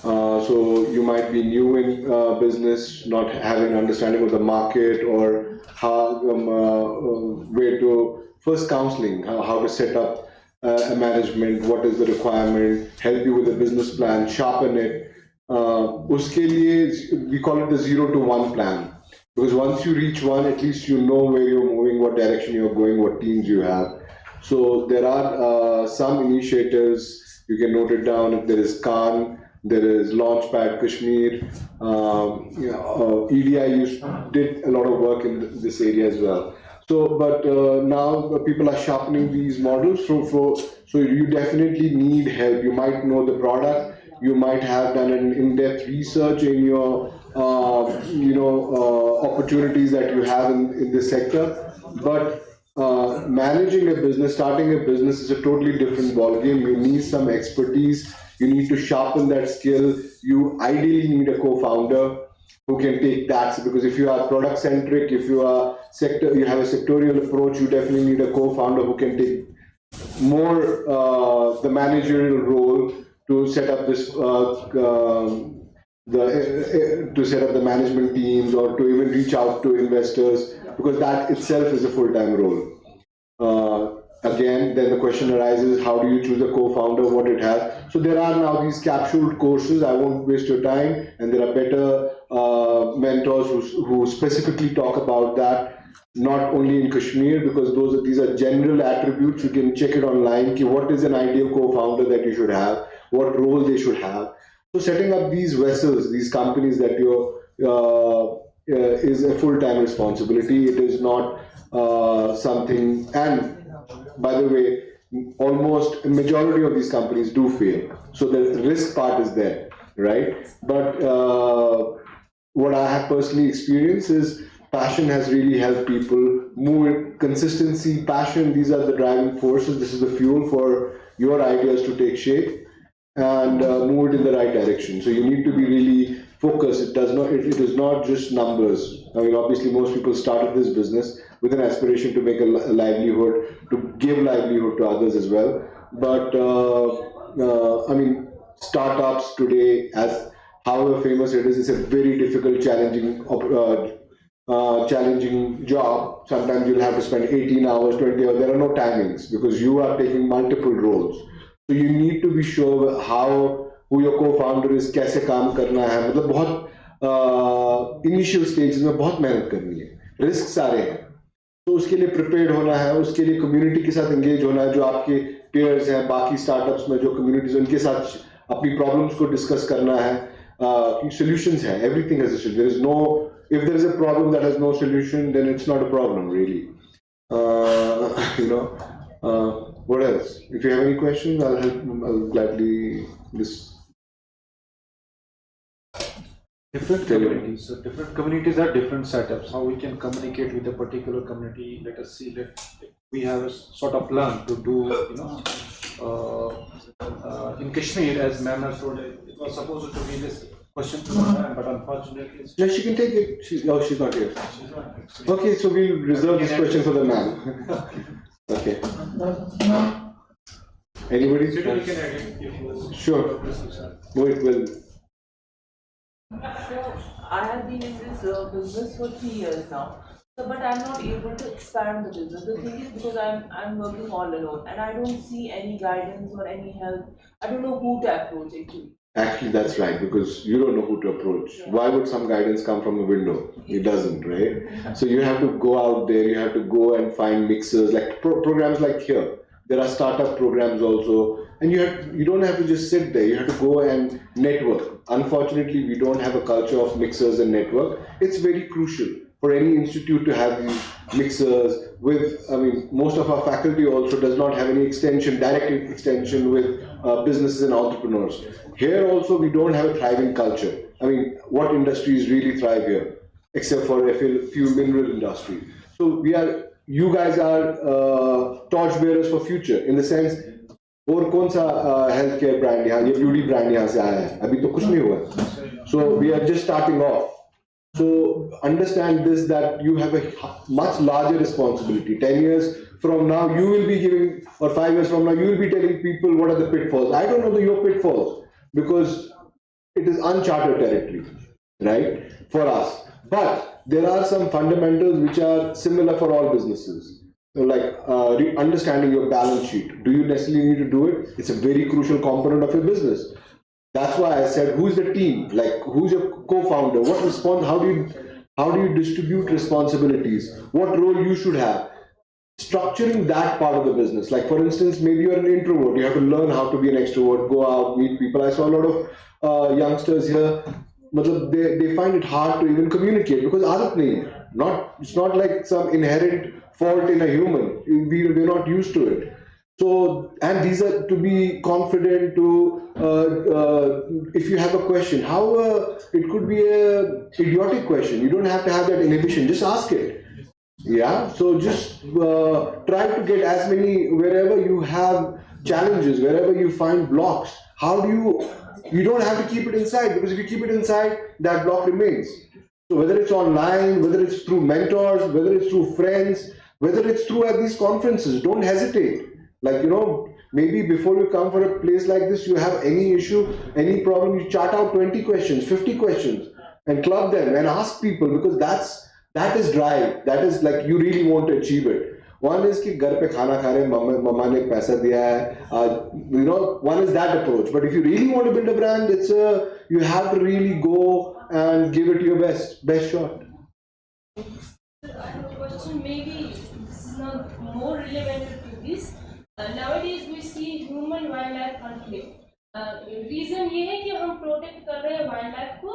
So you might be new in business, not having an understanding of the market or how where to first counseling, how to set up a management, what is the requirement, help you with a business plan, sharpen it. Uske liye, we call it the 0 to 1 plan. Because once you reach 1, at least you know where you're moving, what direction you're going, what teams you have. So there are some initiatives, you can note it down. There is Khan, there is Launchpad Kashmir, EDI did a lot of work in this area as well. So, but now people are sharpening these models. So you definitely need help. You might know the product, you might have done an in-depth research in your opportunities that you have in this sector, but managing a business, starting a business is a totally different ballgame. You need some expertise. You need to sharpen that skill. You ideally need a co-founder who can take that. Because if you are product centric, if you are you have a sectorial approach, you definitely need a co-founder who can take more the managerial role to set up this to set up the management teams or to even reach out to investors, because that itself is a full-time role. Again, then the question arises, how do you choose a co-founder, what it has? So there are now these capsuled courses, I won't waste your time, and there are better mentors who specifically talk about that, not only in Kashmir, because these are general attributes. You can check it online, what is an ideal co-founder that you should have, what role they should have. So setting up these vessels, these companies that is a full-time responsibility. It is not something, and by the way, almost a majority of these companies do fail. So the risk part is there, right? But what I have personally experienced is passion has really helped people move. Consistency, passion, these are the driving forces. This is the fuel for your ideas to take shape and move it in the right direction. So you need to be really focused. It is not just numbers. I mean, obviously most people started this business with an aspiration to make a livelihood, to give livelihood to others as well. But I mean, startups today, as however famous it is, it's a very difficult, challenging job. Sometimes you'll have to spend 18 hours, 20 hours. There are no timings because you are taking multiple roles. So you need to be sure who your co-founder is, कैसे काम करना है. मतलब बहुत initial stages में बहुत मेहनत करनी है, risks सारे हैं. तो उसके लिए prepared होना है, उसके लिए community के साथ engage होना है, जो आपके peers हैं, बाकी startups में जो communities, उनके साथ अपनी problems को discuss करना है. Solutions हैं, everything has a solution. There is no, if there is a problem that has no solution, then it's not a problem really. What else? If you have any questions, I'll gladly
Different communities. So different communities have different setups. How we can communicate with a particular community? Let us see. We have a sort of plan to do. In Kashmir, as ma'am has told, it was supposed to be this question to ma'am, but unfortunately.
Yeah, she can take it. She's not here. Okay, so we'll reserve this question for the ma'am. Okay. Anybody? Sure. Wait, well.
So I have been in this business for 3 years now. So, but I'm not able to expand the business. The thing is because I'm working all alone and I don't see any guidance or any help. I don't know who to approach actually.
Actually, that's right, because you don't know who to approach. Why would some guidance come from a window? It doesn't, right? So you have to go out there, you have to go and find mixers, like programs like here. There are startup programs also, and you don't have to just sit there, you have to go and network. Unfortunately, we don't have a culture of mixers and network. It's very crucial for any institute to have these mixers with, I mean, most of our faculty also does not have any direct extension with businesses and entrepreneurs. Here also, we don't have a thriving culture. I mean, what industries really thrive here, except for a few mineral industries. So you guys are torchbearers for future, in the sense, और कौन सा healthcare brand यहाँ, ये beauty brand यहाँ से आया है, अभी तो कुछ नहीं हुआ. So we are just starting off. So understand this, that you have a much larger responsibility. 10 years from now, you will be giving, or 5 years from now, you will be telling people what are the pitfalls. I don't know your pitfalls, because it is uncharted territory, right, for us. But there are some fundamentals which are similar for all businesses. So like understanding your balance sheet. Do you necessarily need to do it? It's a very crucial component of your business. That's why I said, who's the team? Like, who's your co-founder? What response? How do you distribute responsibilities? What role you should have? Structuring that part of the business. Like, for instance, maybe you're an introvert. You have to learn how to be an extrovert. Go out, meet people. I saw a lot of youngsters here. They find it hard to even communicate because aadat nahi hai. It's not like some inherent fault in a human. We're not used to it. So, and these are to be confident to, if you have a question, it could be a idiotic question. You don't have to have that inhibition, just ask it. Yeah, so just try to get as many, wherever you have challenges, wherever you find blocks, you don't have to keep it inside, because if you keep it inside, that block remains. So whether it's online, whether it's through mentors, whether it's through friends, whether it's through at these conferences, don't hesitate. Like, maybe before you come for a place like this, you have any issue, any problem, you chart out 20 questions, 50 questions and club them and ask people, because that is drive. That is like you really want to achieve it. One is कि घर पे खाना खा रहे, मम्मा ने पैसा दिया है. One is that approach. But if you really want to build a brand, you have to really go and give it your best shot.
I have a question. Maybe this is not more relevant to this. Nowadays we see human-wildlife conflict. Reason ये है कि हम protect कर रहे हैं wildlife को,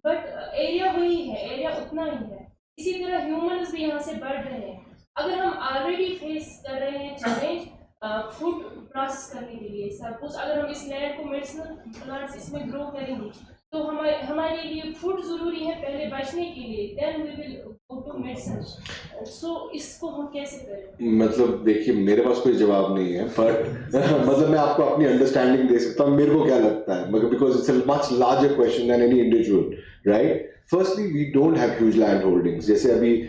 but area वही है, area उतना ही है. इसी तरह humans भी यहाँ से बढ़ रहे हैं. अगर हम already face कर रहे हैं challenge food process करने के लिए, suppose अगर हम इस land को medicinal plants इसमें grow करेंगे, तो हमारे लिए food जरूरी है पहले बचने के लिए, then we will go to medicine. So इसको हम कैसे करें?
मतलब देखिए, मेरे पास कोई जवाब नहीं है, but मतलब मैं आपको अपनी understanding दे सकता हूँ. मेरे को क्या लगता है, because it's a much larger question than any individual, right? Firstly, we don't have huge land holdings. जैसे अभी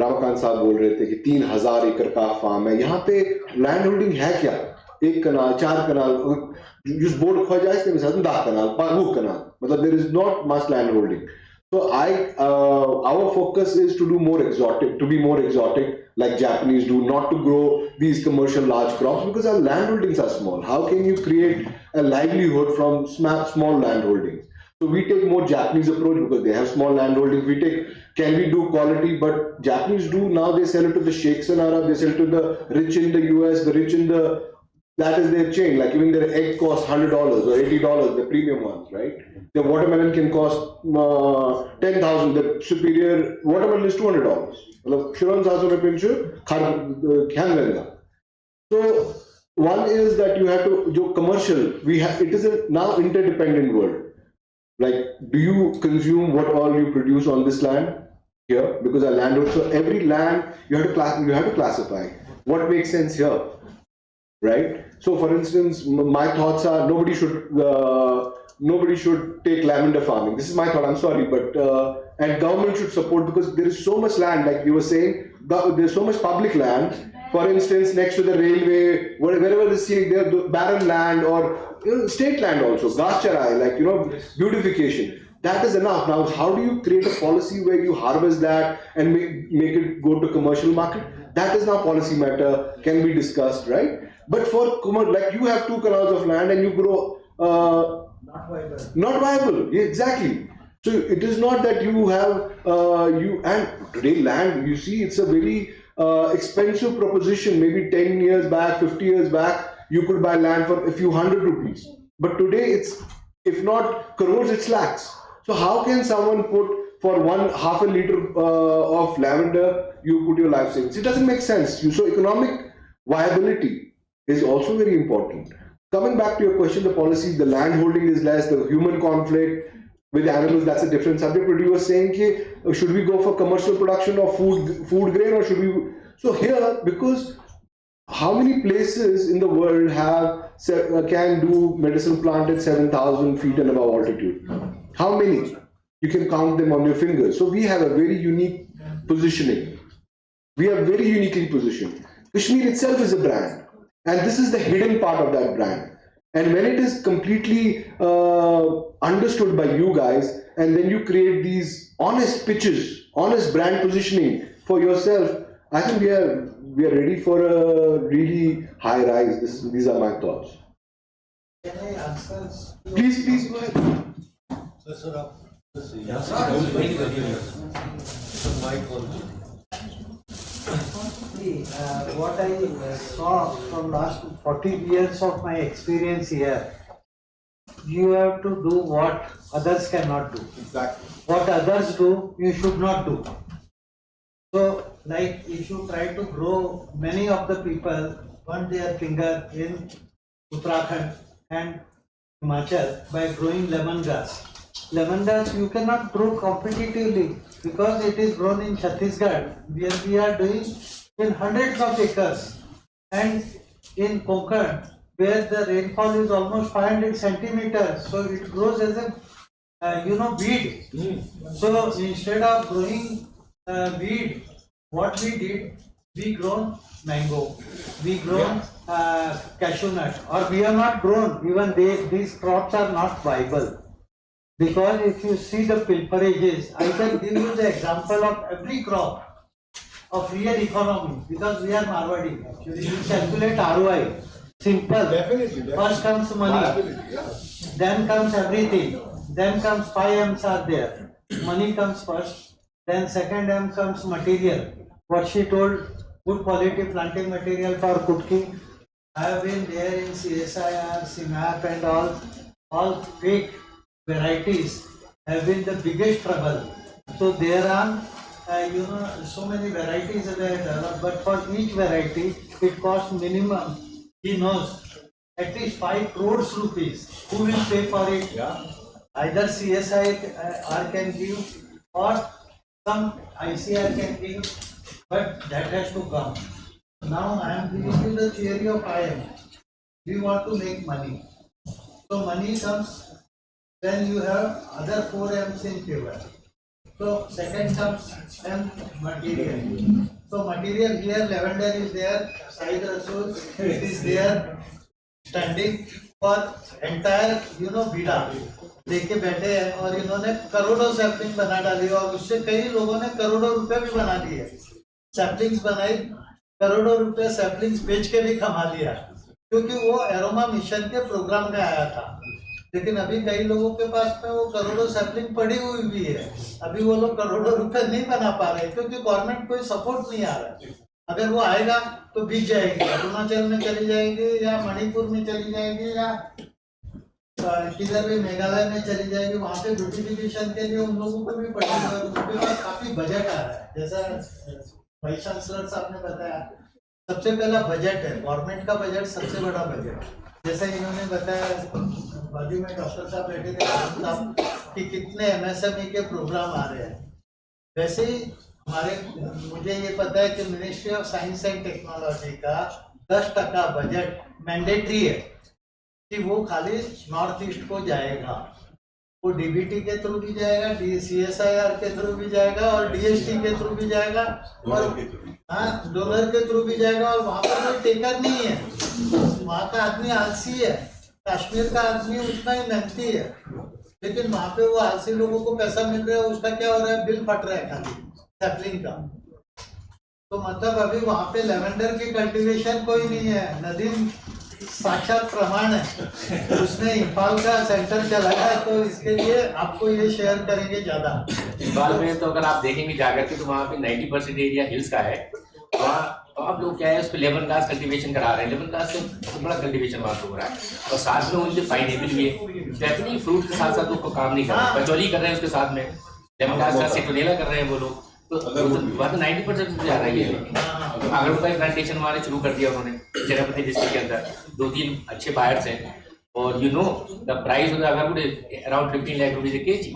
रामाकांत साहब बोल रहे थे कि 3000 एकड़ का फार्म है. यहाँ पे लैंड होल्डिंग है क्या? 1 कनाल, 4 कनाल, जिस बोर्ड खोजा है इसके साथ 10 कनाल, 12 कनाल. मतलब there is not much land holding. So our focus is to do more exotic, to be more exotic, like Japanese do, not to grow these commercial large crops, because our land holdings are small. How can you create a livelihood from small land holdings? So we take more Japanese approach because they have small land holdings. Can we do quality? But Japanese do now. They sell it to the sheikhs and Arab. They sell it to the rich in the US, the rich in that is their chain. Like even their egg costs $100 or $80, the premium ones, right? The watermelon can cost 10,000. The superior watermelon is $200. So one is that you have to commercial. It is a now interdependent world. Like, do you consume what all you produce on this land here? Because our land, so every land you have to classify what makes sense here, right? So, for instance, my thoughts are nobody should take lavender farming. This is my thought. I'm sorry, but and government should support, because there is so much land. Like you were saying, there's so much public land. For instance, next to the railway, wherever they see there, barren land or state land also, Gascharai, like beautification. That is enough. Now, how do you create a policy where you harvest that and make it go to commercial market? That is now policy matter, can be discussed, right? But for like you have 2 canals of land and you grow not viable. Yeah, exactly. So it is not that you have and today land, you see, it's a very expensive proposition. Maybe 10 years back, 50 years back, you could buy land for a few hundred rupees. But today it's, if not crores, it's lakhs. So how can someone put for half a liter of lavender, you put your life savings? It doesn't make sense. So economic viability is also very important. Coming back to your question, the policy, the land holding is less, the human conflict with animals, that's a different subject. But you were saying, should we go for commercial production of food grain, or should we? So here, because how many places in the world can do medicinal plant at 7,000 feet and above altitude? How many? You can count them on your fingers. So we have a very unique positioning. We are very uniquely positioned. Kashmir itself is a brand, and this is the hidden part of that brand. And when it is completely understood by you guys, and then you create these honest pitches, honest brand positioning for yourself, I think we are ready for a really high rise. These are my thoughts.
Can I answer?
Please go ahead.
What I saw from last 40 years of my experience here, you have to do what others cannot do.
Exactly.
What others do, you should not do. So, like if you try to grow, many of the people burn their finger in Uttarakhand and Himachal by growing lemongrass. Lemongrass you cannot grow competitively because it is grown in Chhattisgarh, where we are doing in hundreds of acres, and in Konkan, where the rainfall is almost 500 centimeters, so it grows as a weed. So instead of growing weed, what we did, we grown mango, we grown cashew nut, or we have not grown. Even these crops are not viable. Because if you see the pilferages, I can give you the example of every crop of real economy, because we are Marwadi. Actually, we calculate ROI. Simple. Definitely. First comes money, then comes everything, then comes 5 M's are there. Money comes first, then second M comes material. What she told, good quality planting material for cooking. I have been there in CSIR, CMAP and all fake varieties have been the biggest trouble. So there are so many varieties that are developed, but for each variety it costs minimum, he knows, at least 5 crores rupees. Who will pay for it? Yeah. Either CSIR can give or some ICR can give, but that has to come. Now I am giving you the theory of IM. We want to make money. So money comes, then you have other 4 M's in favor. So second comes M, material. So material here, lavender is there, Said Rasool, it is there, standing for entire, बीड़ा लेके बैठे हैं, और इन्होंने करोड़ों sapling बना डाली, और उससे कई लोगों ने करोड़ों रुपए भी बना लिए। सैपलिंग्स बनाई, करोड़ों रुपए सैपलिंग्स बेच के भी कमा लिया, क्योंकि वो एरोमा मिशन के प्रोग्राम में आया था। लेकिन अभी कई लोगों के पास में वो करोड़ों सैपलिंग पड़ी हुई भी है, अभी वो लोग करोड़ों रुपए नहीं बना पा रहे, क्योंकि गवर्नमेंट कोई सपोर्ट नहीं आ रहा है। अगर वो आएगा तो बिक जाएगी, अरुणाचल में चली जाएगी, या मणिपुर में चली जाएगी, या किधर भी मेघालय में चली जाएगी, वहाँ पे ब्यूटिफिकेशन के लिए उन लोगों को भी पड़ेगा, उनके पास काफी बजट आ रहा है। जैसा वाइस चांसलर साहब ने बताया, सबसे पहला बजट है, गवर्नमेंट का बजट सबसे बड़ा बजट। जैसे इन्होंने बताया, बाजू में डॉक्टर साहब बैठे थे कि कितने MSME के प्रोग्राम आ रहे हैं। वैसे ही मुझे ये पता है कि ministry of science and technology का 10% बजट मैंडेटरी है कि वो खाली नॉर्थ ईस्ट को जाएगा। वो DBT के थ्रू भी जाएगा, CSIR के थ्रू भी जाएगा, और DST के थ्रू भी जाएगा, और डोनर के थ्रू भी जाएगा। और वहाँ पर कोई टेकर नहीं है, वहाँ का आदमी आलसी है, कश्मीर का आदमी उतना ही मेहनती है, लेकिन वहाँ पे वो आलसी लोगों को पैसा मिल रहा है, उसका क्या हो रहा है, बिल फट रहा है खाली सैपलिंग का। तो मतलब अभी वहाँ पे लेवेंडर की कल्टीवेशन कोई नहीं है। नदीम साक्षात प्रमाण है, उसने इम्फाल का सेंटर चलाया है, तो इसके लिए आपको ये शेयर करेंगे ज्यादा।
इम्फाल में तो अगर आप देखेंगे जाकर के, तो वहाँ पे 90% एरिया हिल्स का है। वहाँ तो आप लोग क्या है, उस पर लेमन ग्रास कल्टीवेशन करा रहे हैं, लेमन ग्रास से तो बड़ा कल्टीवेशन वहाँ हो रहा है, और साथ में उनके फाइनेबल भी है। डेफिनेटली फ्रूट के साथ साथ उसको काम नहीं कर रहे, बचौली कर रहे हैं उसके साथ में, लेमन ग्रास का सिट्रोनेला कर रहे हैं वो लोग, तो वहाँ तो 90% जा रही है। तो अगर उनका प्लांटेशन हमारे शुरू कर दिया उन्होंने चेरापति डिस्ट्रिक्ट के अंदर, 2-3 अच्छे बायर्स हैं, और द प्राइस होता है अगर अराउंड 15 लाख रुपीज केजी।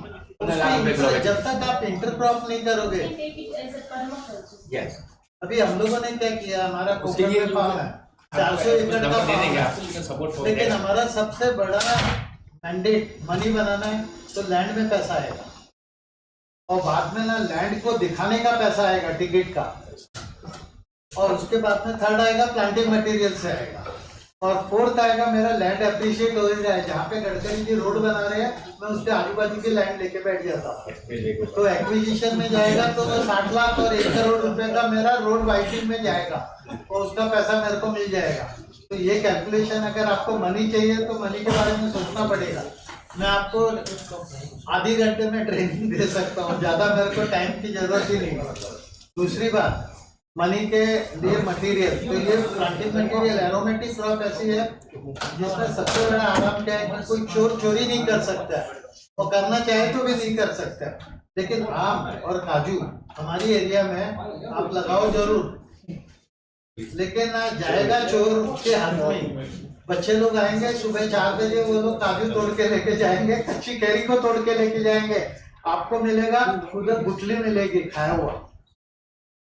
जब तक आप इंटरक्रॉप नहीं करोगे,
यस।
अभी हम लोगों ने क्या किया, हमारा कोकोनट में फार्म है, 400 एकड़ का फार्म है, लेकिन हमारा सबसे बड़ा मैंडेट मनी बनाना है, तो लैंड में पैसा आएगा, और बाद में ना लैंड को दिखाने का पैसा आएगा टिकट का, और उसके बाद में थर्ड आएगा प्लांटिंग मटेरियल से आएगा। और फोर्थ आएगा मेरा लैंड अप्रिशिएट हो जाए, जहाँ पे गडकरी जी रोड बना रहे हैं मैं उसके आजू बाजू की लैंड लेके बैठ जाता हूँ, तो एक्विजिशन में जाएगा तो 60 लाख और 1 करोड़ रुपए का मेरा रोड वाइडिंग में जाएगा और उसका पैसा मेरे को मिल जाएगा। तो ये कैलकुलेशन, अगर आपको मनी चाहिए तो मनी के बारे में सोचना पड़ेगा। मैं आपको आधे घंटे में ट्रेनिंग दे सकता हूँ, ज़्यादा मेरे को टाइम की जरूरत ही नहीं। दूसरी बात, मनी के लिए मटेरियल, तो ये प्लांटिंग मटेरियल एरोमेटिक क्रॉप ऐसी है जिसमें सबसे बड़ा आराम क्या है कि कोई चोर चोरी नहीं कर सकता है और करना चाहे तो भी नहीं कर सकता है। लेकिन आम और काजू हमारी एरिया में आप लगाओ जरूर, लेकिन जाएगा चोर के हाथ में। बच्चे लोग आएंगे सुबह 4 बजे, वो लोग काजू तोड़ के लेके जाएंगे, कच्ची कैरी को तोड़ के लेके जाएंगे, आपको मिलेगा उधर गुठली मिलेगी खाया हुआ,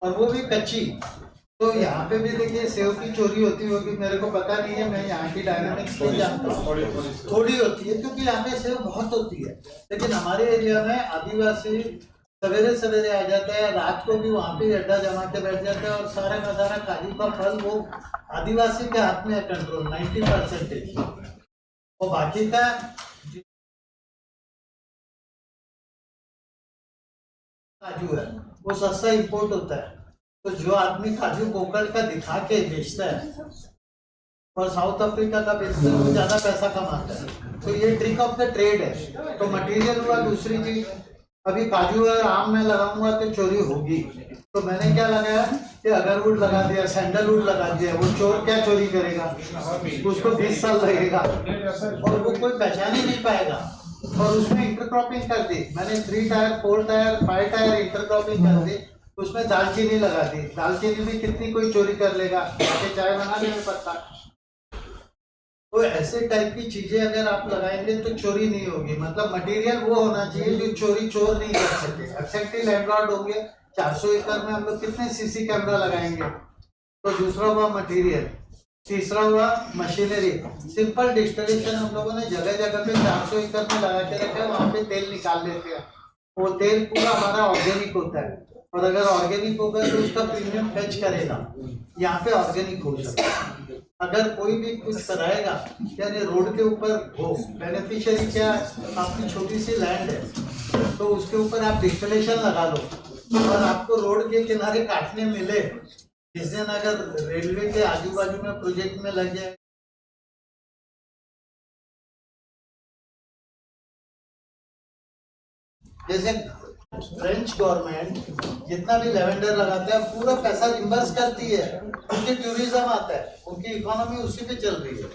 और वो भी कच्ची। तो यहाँ पे भी देखिए सेव की चोरी होती होगी, मेरे को पता नहीं है, मैं यहाँ की डायनामिक्स नहीं जानता हूँ, थोड़ी होती है क्योंकि यहाँ पे सेव बहुत होती है। लेकिन हमारे एरिया में आदिवासी सवेरे सवेरे आ जाता है, रात को भी वहाँ पे अड्डा जमा के बैठ जाता है और सारा का सारा काजू का फल वो आदिवासी के हाथ में है कंट्रोल 90%, और बाकी का काजू है वो सस्ता इंपोर्ट होता है। तो जो आदमी काजू कोकड़ का दिखा के बेचता है और साउथ अफ्रीका का बेचता है वो ज्यादा पैसा कमाता है। तो ये ट्रिक ऑफ द ट्रेड है। तो मटेरियल हुआ दूसरी चीज। अभी काजू और आम में लगाऊंगा तो चोरी होगी, तो मैंने क्या लगाया कि अगरवुड लगा दिया, सैंडलवुड लगा दिया। वो चोर क्या चोरी करेगा, उसको 20 साल लगेगा और वो कोई पहचान ही नहीं पाएगा। और उसमें इंटरक्रॉपिंग कर दी मैंने, 3 टायर 4 टायर 5 टायर इंटरक्रॉपिंग कर दी। उसमें दालचीनी लगा दी, दालचीनी भी कितनी कोई चोरी कर लेगा, आके चाय बना देने पत्ता। तो ऐसे टाइप की चीजें अगर आप लगाएंगे तो चोरी नहीं होगी। मतलब मटेरियल वो होना चाहिए जो चोर नहीं कर सके। एक्सेप्टली लैंडलॉर्ड होंगे। 400 एकड़ में हम लोग कितने सीसी कैमरा लगाएंगे। तो दूसरा हुआ मटेरियल, तीसरा हुआ मशीनरी। सिंपल डिस्टिलेशन हम लोगों ने जगह जगह पे 400 एकड़ में लगा के रखा है, वहाँ पे तेल निकाल लेते हैं। वो तेल पूरा हमारा ऑर्गेनिक होता है, और अगर ऑर्गेनिक होगा तो उसका प्रीमियम फेच करेगा। यहाँ पे ऑर्गेनिक हो सकता है। अगर कोई भी कुछ कराएगा, यानी रोड के ऊपर हो, बेनिफिशियरी क्या, आपकी छोटी सी लैंड है तो उसके ऊपर आप डिस्टिलेशन लगा लो, और आपको रोड के किनारे काटने मिले। जिस दिन अगर रेलवे के आजू बाजू में प्रोजेक्ट में लग जाए, जैसे फ्रेंच गवर्नमेंट जितना भी लेवेंडर लगाता है पूरा पैसा रिम्बर्स करती है, उनके टूरिज्म आता है, उनकी इकोनॉमी उसी पे चल रही है।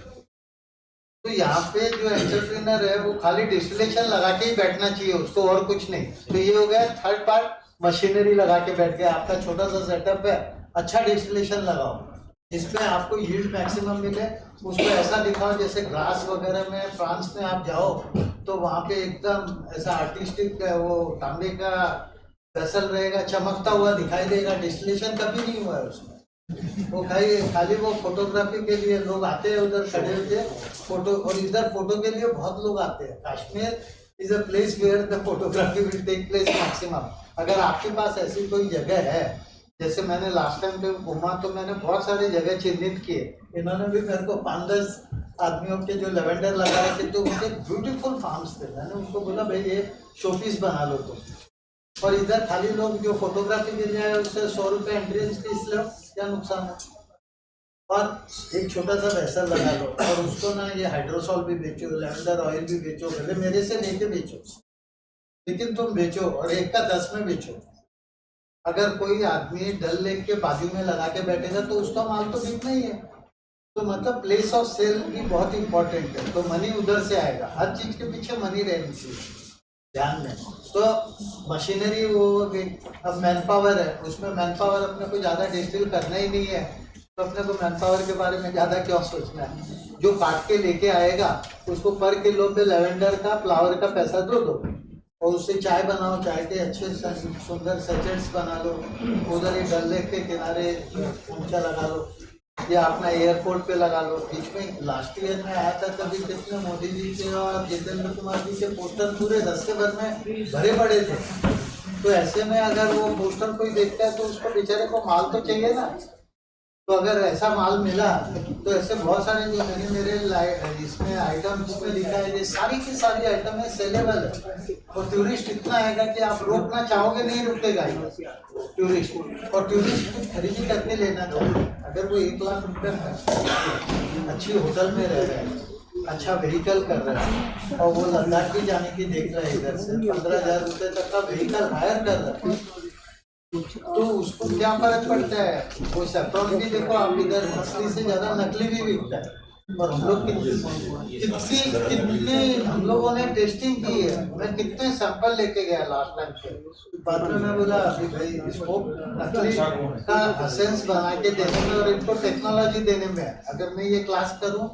तो यहाँ पे जो एंटरप्रेन्योर है वो खाली डिस्टिलेशन लगा के ही बैठना चाहिए, उसको और कुछ नहीं। तो ये हो गया थर्ड पार्ट, मशीनरी लगा के बैठ गया। आपका छोटा सा सेटअप है, अच्छा डिस्टिलेशन लगाओ जिसमें आपको यील्ड मैक्सिमम मिले। उसको ऐसा दिखाओ जैसे ग्रास वगैरह में फ्रांस में आप जाओ तो वहाँ पे एकदम ऐसा आर्टिस्टिक वो तांबे का वेसल रहेगा, चमकता हुआ दिखाई देगा। डिस्टिलेशन कभी नहीं हुआ है उसमें। वो खाली वो फोटोग्राफी के लिए लोग आते हैं, उधर खड़े होते फोटो, और इधर फोटो के लिए बहुत लोग आते हैं। Kashmir is a place where the photography will take place maximum. अगर आपके पास ऐसी कोई जगह है, जैसे मैंने लास्ट टाइम पे घूमा तो मैंने बहुत सारी जगह चिन्हित किए। इन्होंने भी मेरे को 5-10 आदमियों के जो लेवेंडर लगाए थे, तो उनके ब्यूटीफुल फार्म्स थे। मैंने उनको बोला भाई ये शोपीस बना लो तुम। और इधर खाली लोग जो फोटोग्राफी के लिए आए उससे 100 रुपये एंट्रेंस फीस लो, क्या नुकसान है। और एक छोटा सा वेसल लगा लो, और उसको ना ये हाइड्रोसॉल भी बेचो, लेवेंडर ऑयल भी बेचो, भले मेरे से लेके बेचो, लेकिन तुम बेचो और 1 का 10 में बेचो। अगर कोई आदमी डल लेक के बाजू में लगा के बैठेगा तो उसका माल तो बिकना ही है। तो मतलब प्लेस ऑफ सेल भी बहुत इंपॉर्टेंट है। तो मनी उधर से आएगा, हर चीज के पीछे मनी रहनी चाहिए ध्यान में। तो मशीनरी वो, अब मैन पावर है, उसमें मैन पावर अपने को ज़्यादा डिस्टिल करना ही नहीं है, तो अपने को मैन पावर के बारे में ज़्यादा क्यों सोचना है। जो काट के लेके आएगा उसको पर किलो पे लेवेंडर का फ्लावर का पैसा दो, और उससे चाय बनाओ, चाय के अच्छे सुंदर सैचेट्स बना लो। उधर ही डल लेक के किनारे ऊंचा लगा लो, या अपना एयरपोर्ट पे लगा लो। बीच में लास्ट ईयर में आया था, तभी कितने मोदी जी के और जितेंद्र कुमार जी के पोस्टर पूरे रास्ते भर में भरे पड़े थे। तो ऐसे में अगर वो पोस्टर कोई देखता है तो उसको बेचारे को माल तो चाहिए ना। तो अगर ऐसा माल मिला तो ऐसे बहुत सारे जो मैंने मेरे इसमें आइटम जिसमें लिखा है ये सारी की सारी आइटम है सेलेबल है और टूरिस्ट इतना आएगा कि आप रोकना चाहोगे नहीं रुकेगा टूरिस्ट। और टूरिस्ट खरीदी करके लेना चाहिए। अगर वो 1 लाख रुपये अच्छी होटल में रह रहे हैं, अच्छा व्हीकल कर रहे हैं और वो लद्दाख भी जाने की देख रहे हैं, इधर से 15,000 रुपये तक का व्हीकल हायर कर रहे हैं, तो उसको क्या फर्क पड़ता है। वो सेफ्रॉन भी देखो आप इधर असली से ज्यादा नकली भी बिकता है। और हम लोग कितने हम लोगों ने टेस्टिंग की है। मैं कितने सैंपल लेके गया लास्ट टाइम से। बाद में मैं बोला अभी भाई इसको नकली का एसेंस बना के देने में और इनको टेक्नोलॉजी देने में, अगर मैं ये क्लास करूँ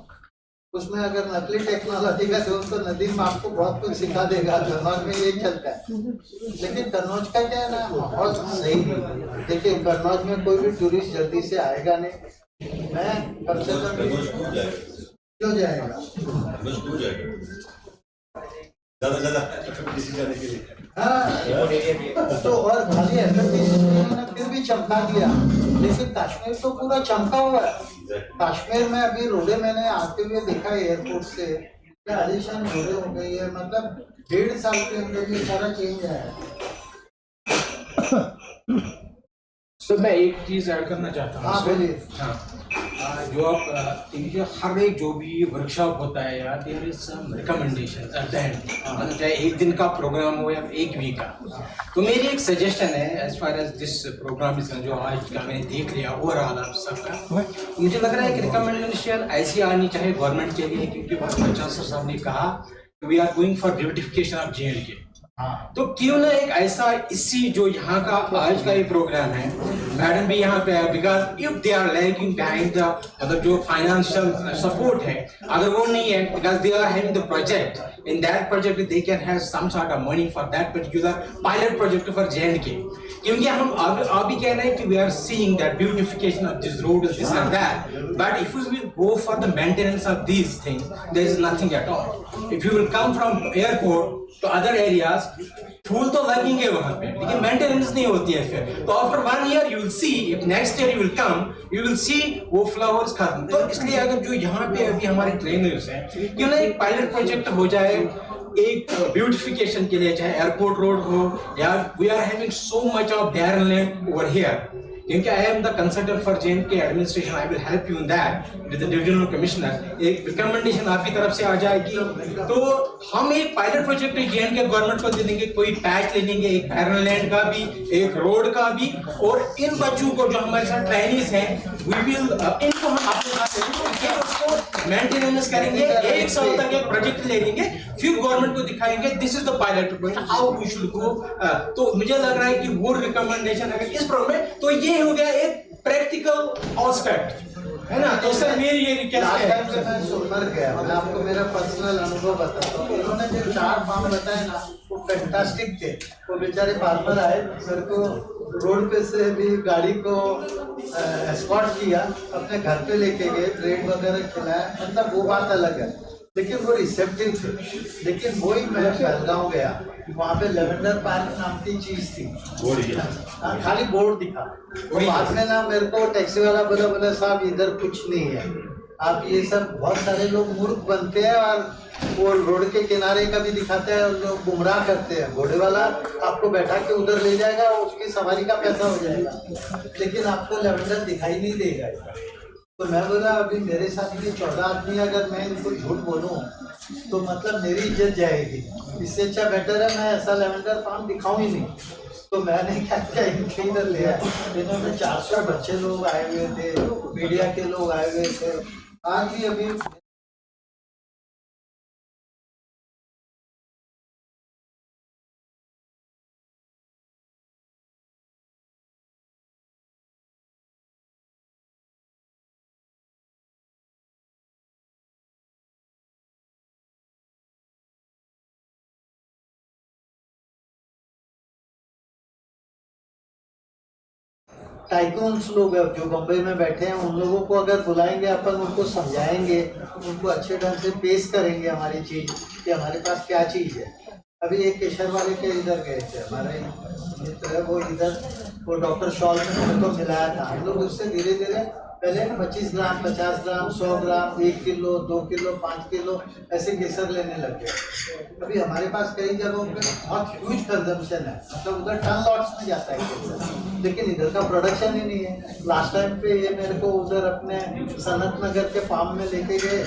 उसमें अगर नकली टेक्नोलॉजी का दूँ तो नदीम आपको बहुत कुछ सिखा देगा। कन्नौज में यही चलता है, लेकिन कन्नौज का क्या है ना माहौल सही नहीं। देखिए कन्नौज में कोई भी टूरिस्ट जल्दी से आएगा नहीं। मैं कम से कम क्यों जाएगा हाँ तो और खाली ने फिर भी चमका दिया, लेकिन कश्मीर तो पूरा चमका हुआ है। कश्मीर में अभी रोडे मैंने आते हुए देखा एयरपोर्ट से, क्या आलिशान रोडे हो गई है। मतलब 1.5 साल के अंदर ये सारा चेंज आया है।
तो मैं एक चीज ऐड करना चाहता हूँ।
हाँ बोलिए।
हाँ जो आप इनके हर एक जो भी वर्कशॉप होता है या there is some recommendation at the end, मतलब चाहे 1 दिन का प्रोग्राम हो या 1 वीक का। तो मेरी एक सजेशन है as far as this program is जो आज का मैंने देख लिया ओवरऑल आप सबका, मुझे लग रहा है कि रिकमेंडेशन ऐसी आनी चाहिए गवर्नमेंट के लिए, क्योंकि बहुत चांसलर साहब ने कहा we are going for beautification of J&K। तो क्यों ना एक ऐसा इसी जो यहाँ का आज का ये प्रोग्राम है, मैडम भी यहाँ पे है, because if they are lagging behind the मतलब जो फाइनेंशियल सपोर्ट है, अगर वो नहीं है because they are having the project in that project they can have some sort of money for that particular pilot project for J&K। क्योंकि हम अभी कह रहे हैं कि we are seeing that beautification of this road this and that, but if we will go for the maintenance of these things there is nothing at all. If you will come from airport तो other areas फूल तो लगेंगे वहां पे, लेकिन maintenance नहीं होती है फिर। तो after 1 year you will see, if next year you will come you will see वो फ्लावर्स खत्म। तो इसलिए अगर जो यहाँ पे अभी हमारे ट्रेनर्स हैं, क्यों ना एक पायलट प्रोजेक्ट हो जाए एक ब्यूटिफिकेशन के लिए, चाहे एयरपोर्ट रोड हो या we are having so much of barren land over here. क्योंकि I am the consultant for J&K administration, I will help you in that with the divisional commissioner. एक रिकमेंडेशन आपकी तरफ से आ जाएगी तो हम एक पायलट प्रोजेक्ट J&K गवर्नमेंट को दे देंगे, कोई पैच ले लेंगे, एक बैरन लैंड का भी, एक रोड का भी, और इन बच्चों को जो हमारे साथ ट्रेनिंग्स हैं वी विल इनको हम अपने साथ मेंटेनेंस करेंगे। 1 साल तक एक प्रोजेक्ट ले लेंगे, फिर गवर्नमेंट को दिखाएंगे this is the pilot project how we should go. तो मुझे लग रहा है कि वो रिकमेंडेशन अगर इस प्रोग्राम में, तो ये हो गया एक प्रैक्टिकल एस्पेक्ट है ना। तो सर मेरी ये रिक्वेस्ट है।
मैं सोनमर्ग गया, मैं आपको मेरा पर्सनल अनुभव बताता हूँ। उन्होंने जो 4 फार्म बताए ना वो फैंटास्टिक थे। वो बेचारे फार्मर आए, मेरे को रोड पे से भी गाड़ी को एस्कॉर्ट किया, अपने घर पे लेके गए, ब्रेड वगैरह खिलाया, मतलब वो बात अलग है, लेकिन वो रिसेप्टिव थे। लेकिन वही मैं पहलगांव गया, वहाँ पे लेवेंडर पार्क नाम की चीज थी, खाली बोर्ड दिखा। बाद में ना मेरे को टैक्सी वाला बोला साहब इधर कुछ नहीं है, आप ये सब बहुत सारे लोग मूर्ख बनते हैं और वो रोड के किनारे का भी दिखाते हैं और लोग गुमराह करते हैं। घोड़े वाला आपको बैठा के उधर ले जाएगा, उसकी सवारी का पैसा हो जाएगा, लेकिन आपको लेवेंडर दिखाई नहीं देगा। तो मैं बोला अभी मेरे साथ भी 14 आदमी, अगर मैं इनको झूठ बोलूं तो मतलब मेरी इज्जत जाएगी। इससे अच्छा बेटर है मैं ऐसा लेवेंडर फार्म दिखाऊं ही नहीं। तो मैंने क्या किया, इनके इधर ले आया। इन्होंने 400 बच्चे लोग आए हुए थे, मीडिया के लोग आए हुए थे। आज भी अभी टाइकून्स लोग जो बम्बई में बैठे हैं, उन लोगों को अगर बुलाएंगे अपन, उनको समझाएंगे, उनको अच्छे ढंग से पेश करेंगे हमारी चीज कि हमारे पास क्या चीज है। अभी एक केशर वाले के इधर गए थे, हमारे मित्र है वो इधर, वो डॉक्टर शॉल में मेरे को मिलाया था। हम लोग उससे धीरे धीरे पहले 25 ग्राम, 50 ग्राम, 100 ग्राम, 1 किलो, 2 किलो, 5 किलो ऐसे केसर लेने लग गए। अभी हमारे पास कई जगहों पे बहुत ह्यूज कंजम्पशन है, मतलब उधर टन लॉट्स में जाता है केसर, लेकिन इधर का प्रोडक्शन ही नहीं है। लास्ट टाइम पे ये मेरे को उधर अपने सनत नगर के फार्म में लेके गए,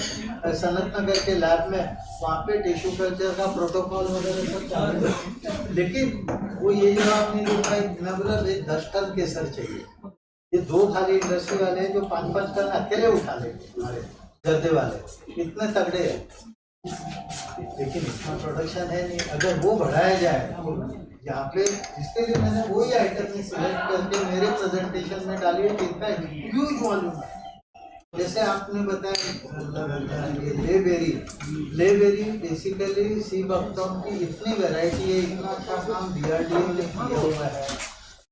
सनत नगर के लैब में, वहाँ पे टिश्यू कल्चर का प्रोटोकॉल वगैरह सब चालू है, लेकिन वो ये जवाब नहीं दे पाए। मैं बोला 10 टन केसर चाहिए। ये 2 थाली इंडस्ट्री वाले हैं जो 5-5 टन अकेले उठा लेते, हमारे जर्दे वाले इतने तगड़े हैं, लेकिन इतना प्रोडक्शन है नहीं। अगर वो बढ़ाया जाए यहाँ पे, इसके लिए मैंने वही आइटम सिलेक्ट करके मेरे प्रेजेंटेशन में डाली है, जिनका ह्यूज वॉल्यूम है। जैसे आपने बताया लेबेरी बेसिकली सी बकथॉर्न की इतनी वैरायटी है, इतना अच्छा काम DRDO ने किया हुआ है,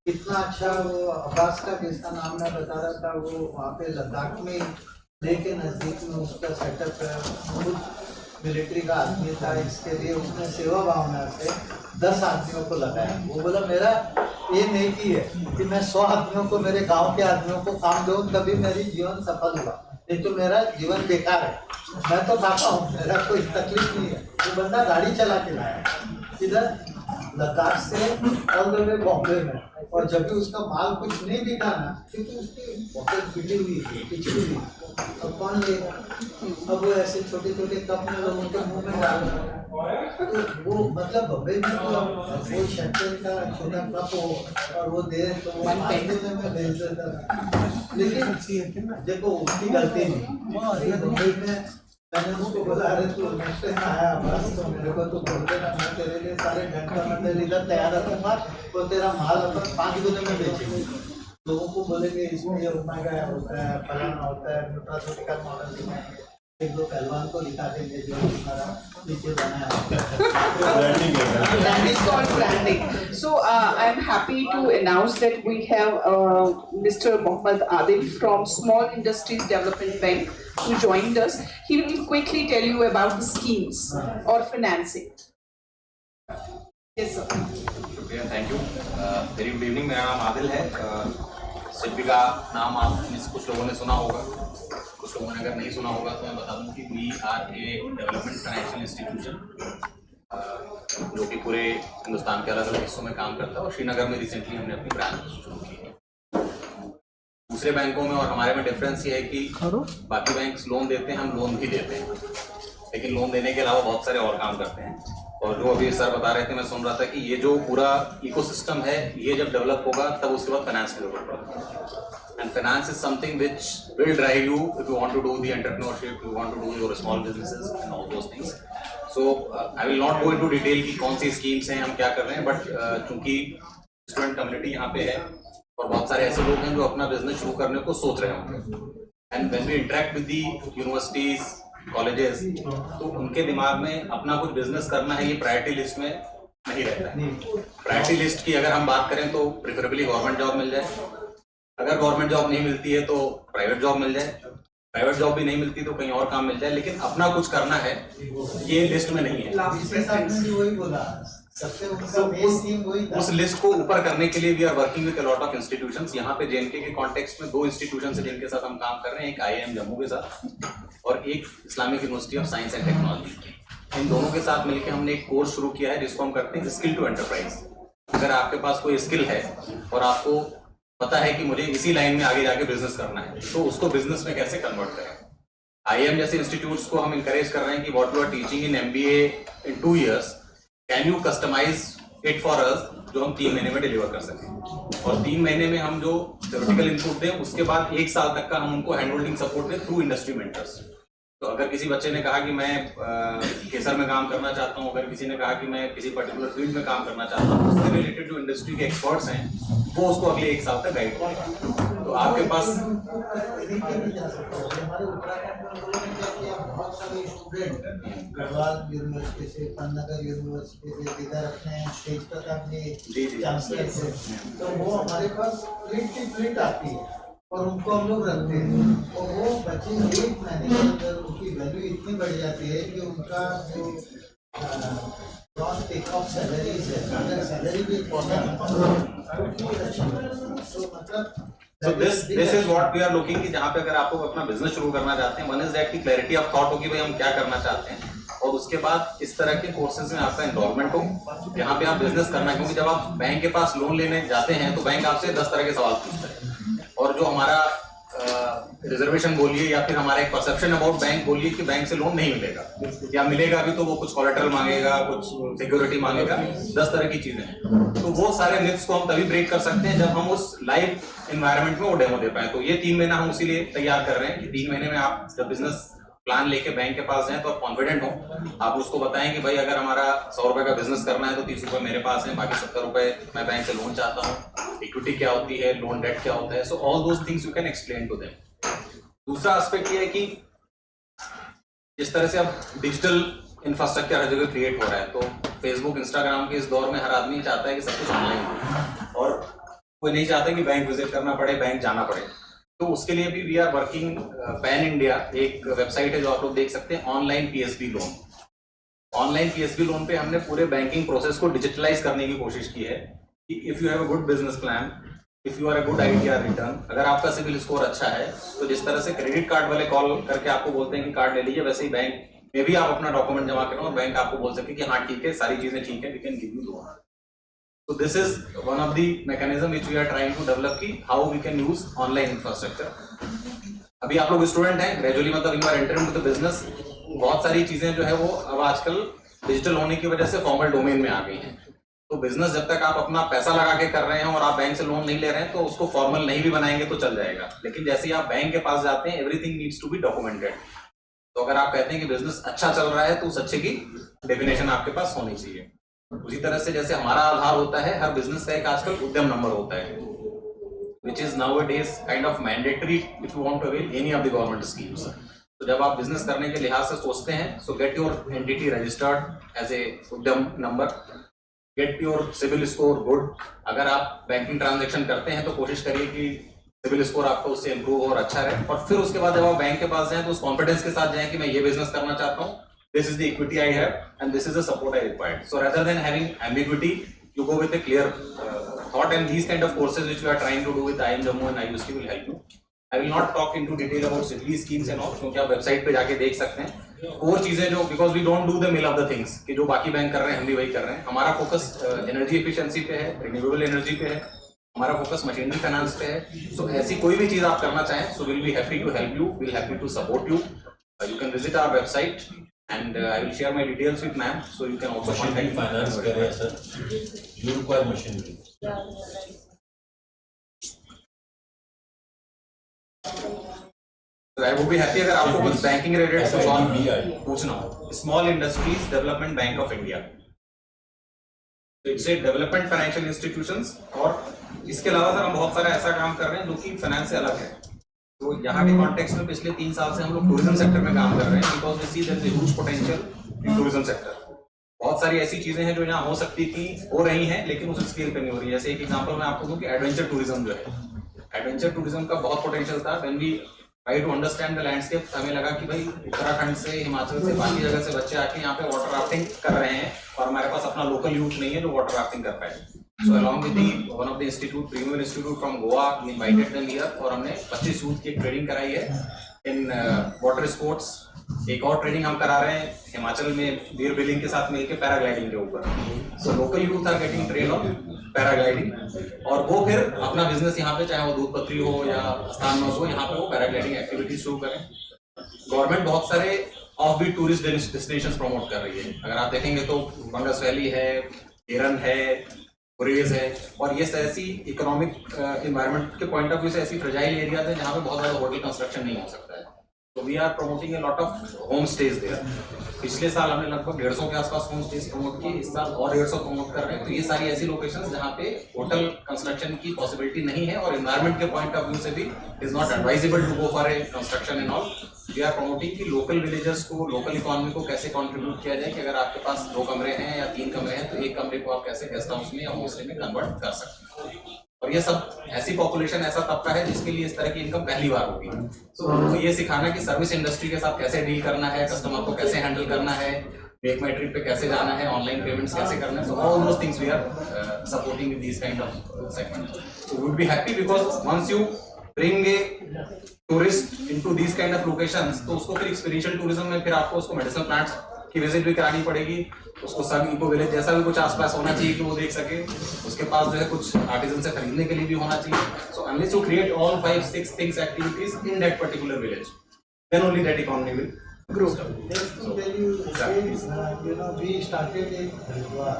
इतना अच्छा। वो अब्बास का जिसका नाम मैं बता रहा था, वो वहाँ पे लद्दाख में लेके नज़दीक में उसका सेटअप है, खुद मिलिट्री का आदमी था, इसके लिए उसने सेवा भावना से 10 आदमियों को लगाया। वो बोला मेरा ये नहीं की है कि मैं 100 आदमियों को, मेरे गांव के आदमियों को काम दूँ तभी मेरी जीवन सफल हुआ, नहीं तो मेरा जीवन बेकार है। मैं तो खाता हूँ, मेरा कोई तकलीफ नहीं है। वो बंदा गाड़ी चला के लाया इधर लद्दाख से ऑल द वे बॉम्बे में, और जब भी उसका माल कुछ नहीं बिका ना, क्योंकि उसकी पॉकेट पिटी हुई थी, पिछड़ी हुई, अब कौन लेगा? अब वो ऐसे छोटे छोटे कप में लोगों के मुंह में डाल रहा है, तो वो मतलब बम्बे में तो वो शैंपेन का छोटा कप हो और वो दे तो वो में भेज देता था, लेकिन देखो उसकी गलती नहीं। बम्बे में मैंने उसको बोला, अरे तू नेक्स्ट टाइम आया बस तो मेरे को तो बोल देना, मैं तेरे लिए सारे ढंग का मतलब इधर तैयार रखूंगा, तो तेरा माल अपन 5 गुने में बेचेंगे। लोगों को बोलेंगे इसमें ये ओमेगा होता है, फलाना होता है, न्यूट्रास्यूटिकल मॉडल दिखाएंगे, 1-2 पहलवान को दिखा देंगे जो हमारा नीचे बनाया
That is called branding. So I'm happy to announce that we have Mr. Mohammad Adil from Small Industries Development Bank who joined us. He will quickly tell you about the schemes or financing. Yes, sir.
शुक्रिया, thank you. Very good evening, मेरा नाम आदिल है। शिल्पी का नाम आप कुछ लोगों ने सुना होगा, कुछ लोगों ने अगर नहीं सुना होगा तो मैं बता दूं कि we are a development financial institution जो कि पूरे हिंदुस्तान के अलग अलग हिस्सों में काम करता है, और श्रीनगर में रिसेंटली हमने अपनी ब्रांच शुरू की है। दूसरे बैंकों में और हमारे में डिफरेंस ये है कि बाकी बैंक लोन देते हैं, हम लोन भी देते हैं, लेकिन लोन देने के अलावा बहुत सारे और काम करते हैं। और जो अभी सर बता रहे थे, मैं सुन रहा था कि ये जो पूरा इकोसिस्टम है, ये जब डेवलप होगा तब उसके बाद फाइनेंस की जरूरत पड़ती है। And finance is something which will drive you if you want to do the entrepreneurship, you want to do your small businesses and all those things. So I will not go into detail कि कौन सी schemes हैं, हम क्या कर रहे हैं, but चूंकि student community यहाँ पे है और बहुत सारे ऐसे लोग हैं जो अपना बिजनेस शुरू करने को सोच रहे होंगे, and when we interact with the universities, colleges, तो उनके दिमाग में अपना कुछ बिजनेस करना है, ये प्रायोरिटी लिस्ट में नहीं रहता है। प्रायोरिटी लिस्ट की अगर हम बात करें तो प्रेफरेबली गवर्नमेंट जॉब मिल जाए, अगर गवर्नमेंट जॉब नहीं मिलती है तो प्राइवेट जॉब मिल जाए, प्राइवेट जॉब भी नहीं मिलती तो कहीं और काम मिल जाए, लेकिन अपना कुछ करना है ये लिस्ट में नहीं है। उस लिस्ट को ऊपर करने के लिए we are working with a lot of institutions. यहाँ पे जेएनके के कॉन्टेक्स्ट में 2 इंस्टीट्यूशंस हैं जिनके साथ हम काम कर रहे हैं, एक IIM जम्मू के साथ और एक Islamic university of science and technology. इन दोनों के साथ मिलकर हमने एक कोर्स शुरू किया है जिसको हम करते हैं स्किल टू एंटरप्राइज। अगर आपके पास कोई स्किल है और आपको पता है कि मुझे इसी लाइन में आगे जाके बिजनेस करना है, तो उसको बिजनेस में कैसे कन्वर्ट करें। IIM जैसे इंस्टीट्यूट्स को हम इंकरेज कर रहे हैं कि what you are teaching in MBA in 2 years, can you customize it for us, जो हम 3 महीने में डिलीवर कर सकें, और 3 महीने में हम जो थ्योरेटिकल इनपुट दें उसके बाद 1 साल तक का हम उनको हैंड होल्डिंग सपोर्ट दें थ्रू इंडस्ट्री मेंटर्स। तो अगर किसी बच्चे ने कहा कि मैं केसर में काम करना चाहता हूँ, अगर किसी ने कहा कि मैं किसी पर्टिकुलर फील्ड में काम करना चाहता हूँ, उससे रिलेटेड जो इंडस्ट्री के एक्सपर्ट्स हैं वो उसको अगले 1 साल तक गाइड करेंगे। तो आपके पास
बहुत सारे स्टूडेंट गढ़वाल यूनिवर्सिटी से, पन्नगर यूनिवर्सिटी से, इधर अपने स्टेज पर अपने चांसलर से, तो वो हमारे पास प्रिंट आती है और उनको हम लोग रखते हैं, और वो बच्चे 1 महीने के अंदर उनकी वैल्यू इतनी बढ़ जाती है कि उनका जो टेक ऑफ सैलरी है, अगर सैलरी भी तो मतलब
So this is what we are looking कि जहाँ पे अगर आप लोग अपना बिजनेस शुरू करना चाहते हैं, वन इज दैट की क्लैरिटी ऑफ थॉट होगी भाई हम क्या करना चाहते हैं, और उसके बाद इस तरह के कोर्सेज में आपका एनरोलमेंट हो, यहाँ पे आप बिजनेस करना है। क्योंकि जब आप बैंक के पास लोन लेने जाते हैं तो बैंक आपसे 10 तरह के सवाल पूछता है, और जो हमारा रिजर्वेशन बोलिए या फिर हमारा एक परसेप्शन अबाउट बैंक बोलिए कि बैंक से लोन नहीं मिलेगा, या मिलेगा भी तो वो कुछ कोलेटरल मांगेगा, कुछ सिक्योरिटी मांगेगा, 10 तरह की चीजें हैं। तो वो सारे मिथ्स को हम तभी ब्रेक कर सकते हैं जब हम उस लाइव एनवायरनमेंट में वो डेमो दे पाए। तो ये 3 महीना हम इसीलिए तैयार कर रहे हैं कि 3 महीने में आप जब बिजनेस प्लान लेके बैंक के पास जाएं तो आप कॉन्फिडेंट हो, आप उसको बताएं कि भाई अगर हमारा 100 रुपए का बिजनेस करना है तो 30 रुपए मेरे पास है, बाकी 70 रुपए मैं बैंक से लोन चाहता हूँ, इक्विटी क्या होती है, लोन डेट क्या होता है, so all those things you can explain to them. दूसरा एस्पेक्ट ये है कि जिस तरह से अब डिजिटल इंफ्रास्ट्रक्चर हर जगह क्रिएट हो रहा है, तो फेसबुक इंस्टाग्राम के इस दौर में हर आदमी चाहता है कि सब कुछ ऑनलाइन हो, और कोई नहीं चाहता कि बैंक विजिट करना पड़े, बैंक जाना पड़े। तो उसके लिए भी we are working pan India, एक वेबसाइट है जो आप लोग देख सकते हैं, online PSB loan. Online PSB loan पे हमने पूरे बैंकिंग प्रोसेस को डिजिटलाइज करने की कोशिश की है कि if you have a good business plan, if you are a good ITR return, अगर आपका सिविल स्कोर अच्छा है तो जिस तरह से क्रेडिट कार्ड वाले कॉल करके आपको बोलते हैं कि कार्ड ले लीजिए, वैसे ही बैंक में भी आप अपना डॉक्यूमेंट जमा करें और बैंक आपको बोल सके कि हाँ ठीक है, सारी चीजें ठीक है, we can give you loan. So this is one of the mechanism which we are trying to develop की how we can use online infrastructure। अभी आप लोग स्टूडेंट हैं, ग्रेजुअली मतलब you are entering into the business, बहुत सारी चीजें जो है वो अब आजकल डिजिटल होने की वजह से फॉर्मल डोमेन में आ गई हैं। तो बिजनेस जब तक आप अपना पैसा लगा के कर रहे हैं और आप बैंक से लोन नहीं ले रहे हैं तो उसको फॉर्मल नहीं भी बनाएंगे तो चल जाएगा, लेकिन जैसे ही आप बैंक के पास जाते हैं everything needs to be documented. तो अगर आप कहते हैं कि बिजनेस अच्छा चल रहा है तो उस अच्छे की डेफिनेशन आपके पास होनी चाहिए। उसी तरह से जैसे हमारा आधार होता है, हर बिजनेस का एक आजकल उद्यम नंबर होता है, which is nowadays kind of mandatory if you want to avail any of the government schemes। तो जब आप बिजनेस करने के लिहाज से सोचते हैं, so get your entity registered as a Udyam number, get your CIBIL score good. अगर आप बैंकिंग ट्रांजेक्शन करते हैं तो कोशिश करिए कि सिविल स्कोर आपका उससे इंप्रूव और अच्छा रहे, और फिर उसके बाद जब आप बैंक के पास जाएं तो उस कॉन्फिडेंस के साथ जाएं कि मैं ये बिजनेस करना चाहता हूँ, this is the equity I have and this is the support I required। So rather than having ambiguity, you go with a clear thought, and these kind of courses which we are trying to do with IIM Jammu and IUST will help you। I will not talk into detail about city schemes and all, क्योंकि आप website पे जाके देख सकते हैं और चीजें जो, because we don't do the mill of the things कि जो बाकी बैंक कर रहे हैं हम भी वही कर रहे हैं। हमारा फोकस एनर्जी एफिशिएंसी पे है, रिन्यूएबल एनर्जी पे है, हमारा फोकस मशीनरी फाइनेंस पे है। सो ऐसी कोई भी चीज आप करना चाहें, so will be happy to help you, will happy to support you. You can visit our website and I will share my details with ma'am, so you can also contact me।
Finance कर रहे हैं sir, you require machinery।
So I would be happy अगर आपको कुछ banking related सवाल पूछना हो। Small industries development bank of India, it's a development financial institutions, और इसके अलावा सर हम बहुत सारा ऐसा काम कर रहे हैं जो कि फाइनेंस से अलग है। तो यहाँ के कॉन्टेक्स्ट में पिछले 3 साल से हम लोग टूरिज्म सेक्टर में काम कर रहे हैं, because we see there is a huge potential in tourism sector. बहुत सारी ऐसी चीजें हैं जो यहाँ हो सकती थी, हो रही हैं, लेकिन उस स्केल पे नहीं हो रही है। जैसे एक एग्जांपल मैं आपको दूं कि एडवेंचर टूरिज्म जो है, एडवेंचर टूरिज्म का बहुत पोटेंशियल था। When we try to understand the landscape, हमें लगा कि भाई उत्तराखंड से, हिमाचल से, बाकी जगह से बच्चे आके यहाँ पे वाटर राफ्टिंग कर रहे हैं, और हमारे पास अपना लोकल यूथ नहीं है जो वाटर राफ्टिंग कर पाए। So along with the one of the institute, premium institute from Goa, we invited them here, और हमने 25 यूथ की ट्रेनिंग कराई है इन वाटर स्पोर्ट्स। एक और ट्रेनिंग हम करा रहे हैं हिमाचल में बीर बिलिंग के साथ मिलकर पैराग्लाइडिंग के ऊपर। So local youth are getting train on paragliding, और वो फिर अपना बिजनेस यहाँ पे, चाहे वो दूध पत्री हो या स्थान में हो, यहाँ पे वो पैराग्लाइडिंग एक्टिविटीज शुरू करें। गवर्नमेंट बहुत सारे off beat tourist destinations promote कर रही है। अगर आप देखेंगे तो बंगस वैली है, केरन है, गुरेज है, और ये ऐसी इकोनॉमिक एनवायरनमेंट के पॉइंट ऑफ व्यू से ऐसी फ्रेजाइल एरियाज है जहाँ पे बहुत ज़्यादा होटल कंस्ट्रक्शन नहीं हो सकता है। तो we are promoting a lot of home stays there. पिछले साल हमने लगभग 150 के आसपास होम स्टेज प्रमोट किए, इस साल और 150 प्रमोट कर रहे हैं। तो ये सारी ऐसी लोकेशंस जहाँ पे होटल कंस्ट्रक्शन की पॉसिबिलिटी नहीं है, और एनवायरनमेंट के पॉइंट ऑफ व्यू से भी is not advisable to go for a construction and all. We are promoting कि लोकल विलेजर्स को, लोकल इकोनॉमी को कैसे कंट्रीब्यूट किया जाए, कि अगर आपके पास 2 कमरे हैं या 3 कमरे हैं तो एक कमरे को आप कैसे गेस्ट हाउस में या होम स्टे में कन्वर्ट कर सकते हैं। और ये सब ऐसी पॉपुलेशन, ऐसा तबका है जिसके लिए इस तरह की इनकम पहली बार होगी। तो ये सिखाना कि सर्विस इंडस्ट्री के साथ कैसे डील करना है, कस्टमर को कैसे हैंडल करना है, मेक माई ट्रिप पे कैसे जाना है, ऑनलाइन पेमेंट्स कैसे करना है, so all those things we are supporting with these kind of segments. So we would be happy because once you bring a tourist into these kind of locations, तो उसको फिर spiritual tourism में फिर आपको उसको medicinal plants की visit भी करानी पड़ेगी, उसको सब इको विलेज जैसा भी कुछ आसपास होना चाहिए कि वो देख सके, उसके पास जो है कुछ आर्टिजन से खरीदने के लिए भी होना चाहिए. So unless you create all 5-6 things activities in that particular village, then only that economy will grow.
Just to tell you, we started in Haridwar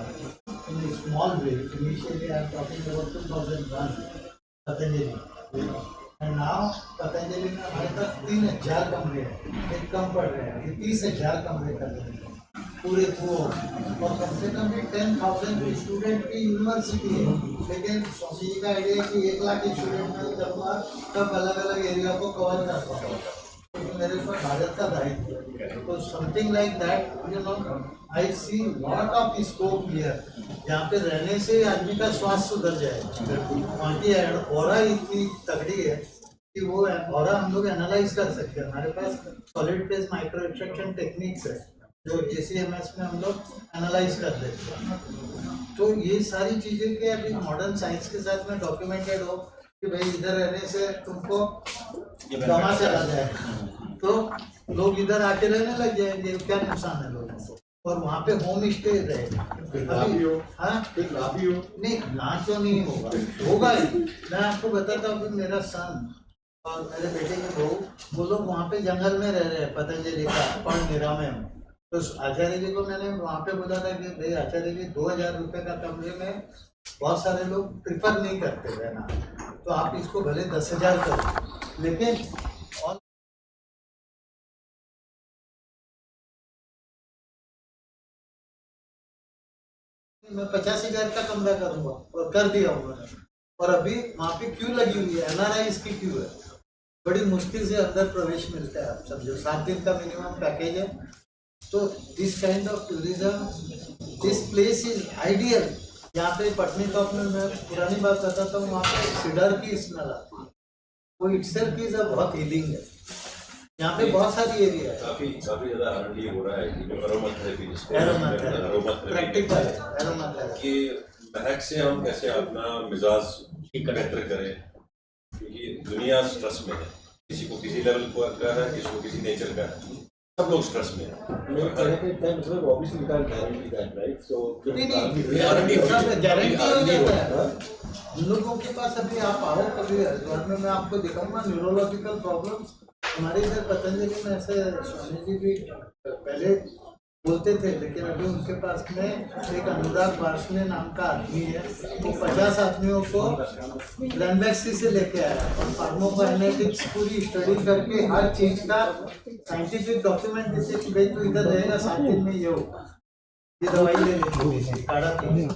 in a small way. Initially, I am talking about 2001, Patanjali. And now Patanjali में हमारे पास 3000 कमरे हैं, एक कम पड़ रहे हैं, 30,000 कमरे कर रहे हैं पूरे थ्रू, और कम से कम 10,000 स्टूडेंट की यूनिवर्सिटी है. लेकिन स्वामी जी का आइडिया है कि 1 लाख स्टूडेंट में करूँगा तब अलग अलग एरिया को कवर कर पाऊँगा, क्योंकि मेरे ऊपर भारत का दायित्व है. तो something like that, I see lot of scope here, जहाँ पे रहने से आदमी का स्वास्थ्य सुधर जाएगा. वहाँ की ऑरा इतनी तगड़ी है कि वो ऑरा हम लोग एनालाइज कर सकते हैं. हमारे पास solid phase micro extraction techniques है जो JCMS में हम लोग एनालाइज कर देते हैं. तो ये सारी चीज़ें के अभी मॉडर्न साइंस के साथ में डॉक्यूमेंटेड हो कि भाई इधर रहने से तुमको दमा चला जाए तो लोग इधर आके रहने लग जाएंगे, क्या नुकसान है लोगों को. और वहाँ पे होम स्टे रहेगा. नहीं, ना क्यों नहीं होगा ही. मैं आपको बताता हूँ कि मेरा सन और मेरे बेटे के बहू, वो लोग वहाँ पे जंगल में रह रहे हैं पतंजलि का पड़नेरा में. तो आचार्य जी को मैंने वहाँ पे बोला था कि भाई आचार्य जी 2,000 रुपये का कमरे में बहुत सारे लोग प्रिफर नहीं करते रहना, तो आप इसको भले 10,000 करो, लेकिन और मैं 50,000 का कमरा करूंगा और कर दिया होगा. और अभी वहाँ पे क्यू लगी हुई है, NRIs की क्यू है, बड़ी मुश्किल से अंदर प्रवेश मिलता है. आप समझो 7 दिन का मिनिमम पैकेज है. तो this kind of tourism, this place is ideal. यहाँ पे पटनी टॉप में मैं पुरानी बात बताता हूँ, वहाँ पे सीडर की स्मेल आती है, वो इटसेल्फ इज बहुत हीलिंग है. यहाँ पे बहुत सारी एरिया है,
काफी ज्यादा R&D हो रहा है कि जो एरोमाथेरेपी,
प्रैक्टिकल एरोमाथेरेपी
कि महक से हम कैसे अपना मिजाज बेहतर करें, क्योंकि दुनिया स्ट्रेस में है. किसी को किसी लेवल का है, किसी को किसी नेचर का है, सब लोग स्ट्रेस में हैं.
हम लोगों के पास अभी आप आओ कभी हरिद्वार में, मैं आपको दिखाऊंगा न्यूरोलॉजिकल प्रॉब्लम्स. हमारे इधर पतंजलि में ऐसे स्वामी जी भी पहले बोलते थे, लेकिन अभी उनके पास में एक अनुराग वार्ष्णे नाम का आदमी है, वो 50 आदमियों को लैंडबैक्सी से लेके आया और फार्माकोकाइनेटिक्स पूरी स्टडी करके हर चीज का साइंटिफिक डॉक्यूमेंट देते कि भाई तू इधर रहेगा 7 दिन में ये होगा, ये दवाई ले लेनी काढ़ा पी.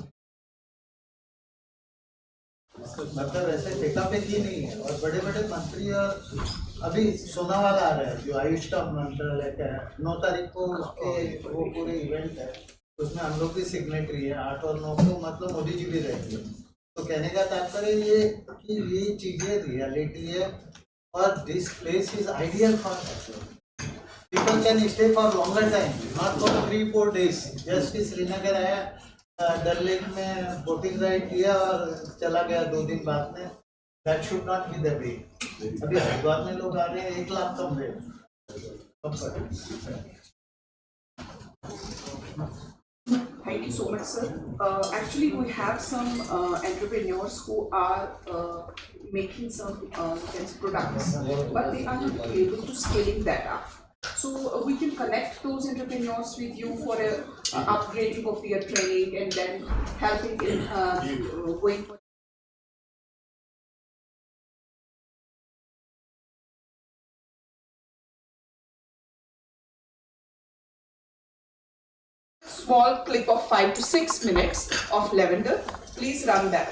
मतलब ऐसे फेंकाफेंकी नहीं है. और बड़े बड़े मंत्री, और अभी सोनावाला आ रहा है जो आयुष का मंत्रालय का है, 9 तारीख को उसके वो पूरे इवेंट है, उसमें हम लोग भी सिग्नेटरी है. 8 और 9 को मतलब मोदी जी भी रहेंगे. तो कहने का तात्पर्य ये कि ये चीजें रियलिटी है, और this place is ideal for people can stay for longer time, not for 3-4 days. Just Srinagar आया, डल लेक में बोटिंग राइड किया और चला गया 2 दिन बाद में. That should not be the way. अभी हरिद्वार में लोग आ रहे हैं 1 लाख कमरे.
Thank you so much, sir. Actually, we have some entrepreneurs who are making some products, but they are not able to scaling that up. So we can connect those entrepreneurs with you for a upgrading of their training and then helping in going for. Small clip of 5 to 6 minutes of lavender. Please run that.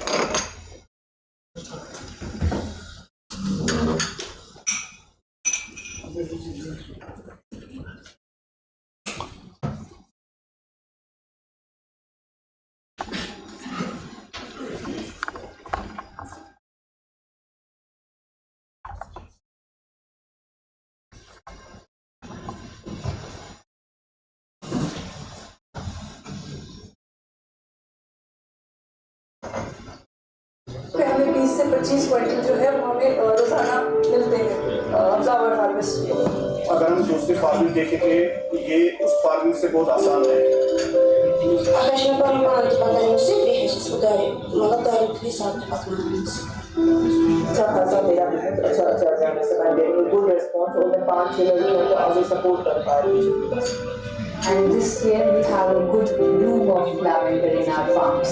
हमें 20 से 25 quintal जो है वो हमें रोजाना मिलते हैं flower harvest.
अगर हम दूसरी फार्मिंग देखें कि ये उस फार्मिंग से बहुत आसान है।
अच्छा खासा मेरा बिजनेस अच्छा जाने से मैं गेटिंग गुड रिस्पॉन्स और मैं 5-6 लड़कियों को आगे सपोर्ट कर पा रही हूँ।
And this year we have a good bloom of lavender in our farms.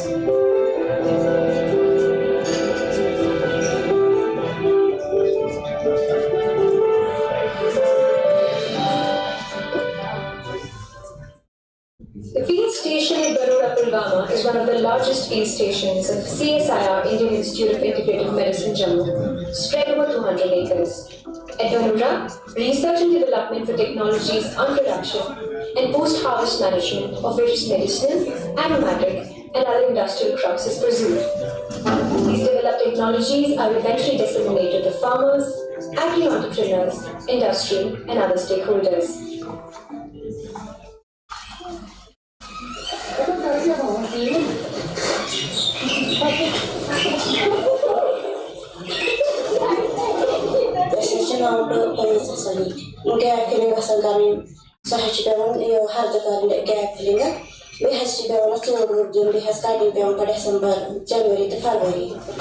The field station at Baroda, Pulwama is one of the largest field stations of CSIR Indian Institute of Integrative Medicine, Jammu, spread over 200 acres. At Baroda, research and development for technologies on production and post-harvest management of various medicinal, aromatic, and other industrial crops is pursued. These developed technologies are eventually disseminated to farmers, agri-entrepreneurs, industry, and other stakeholders.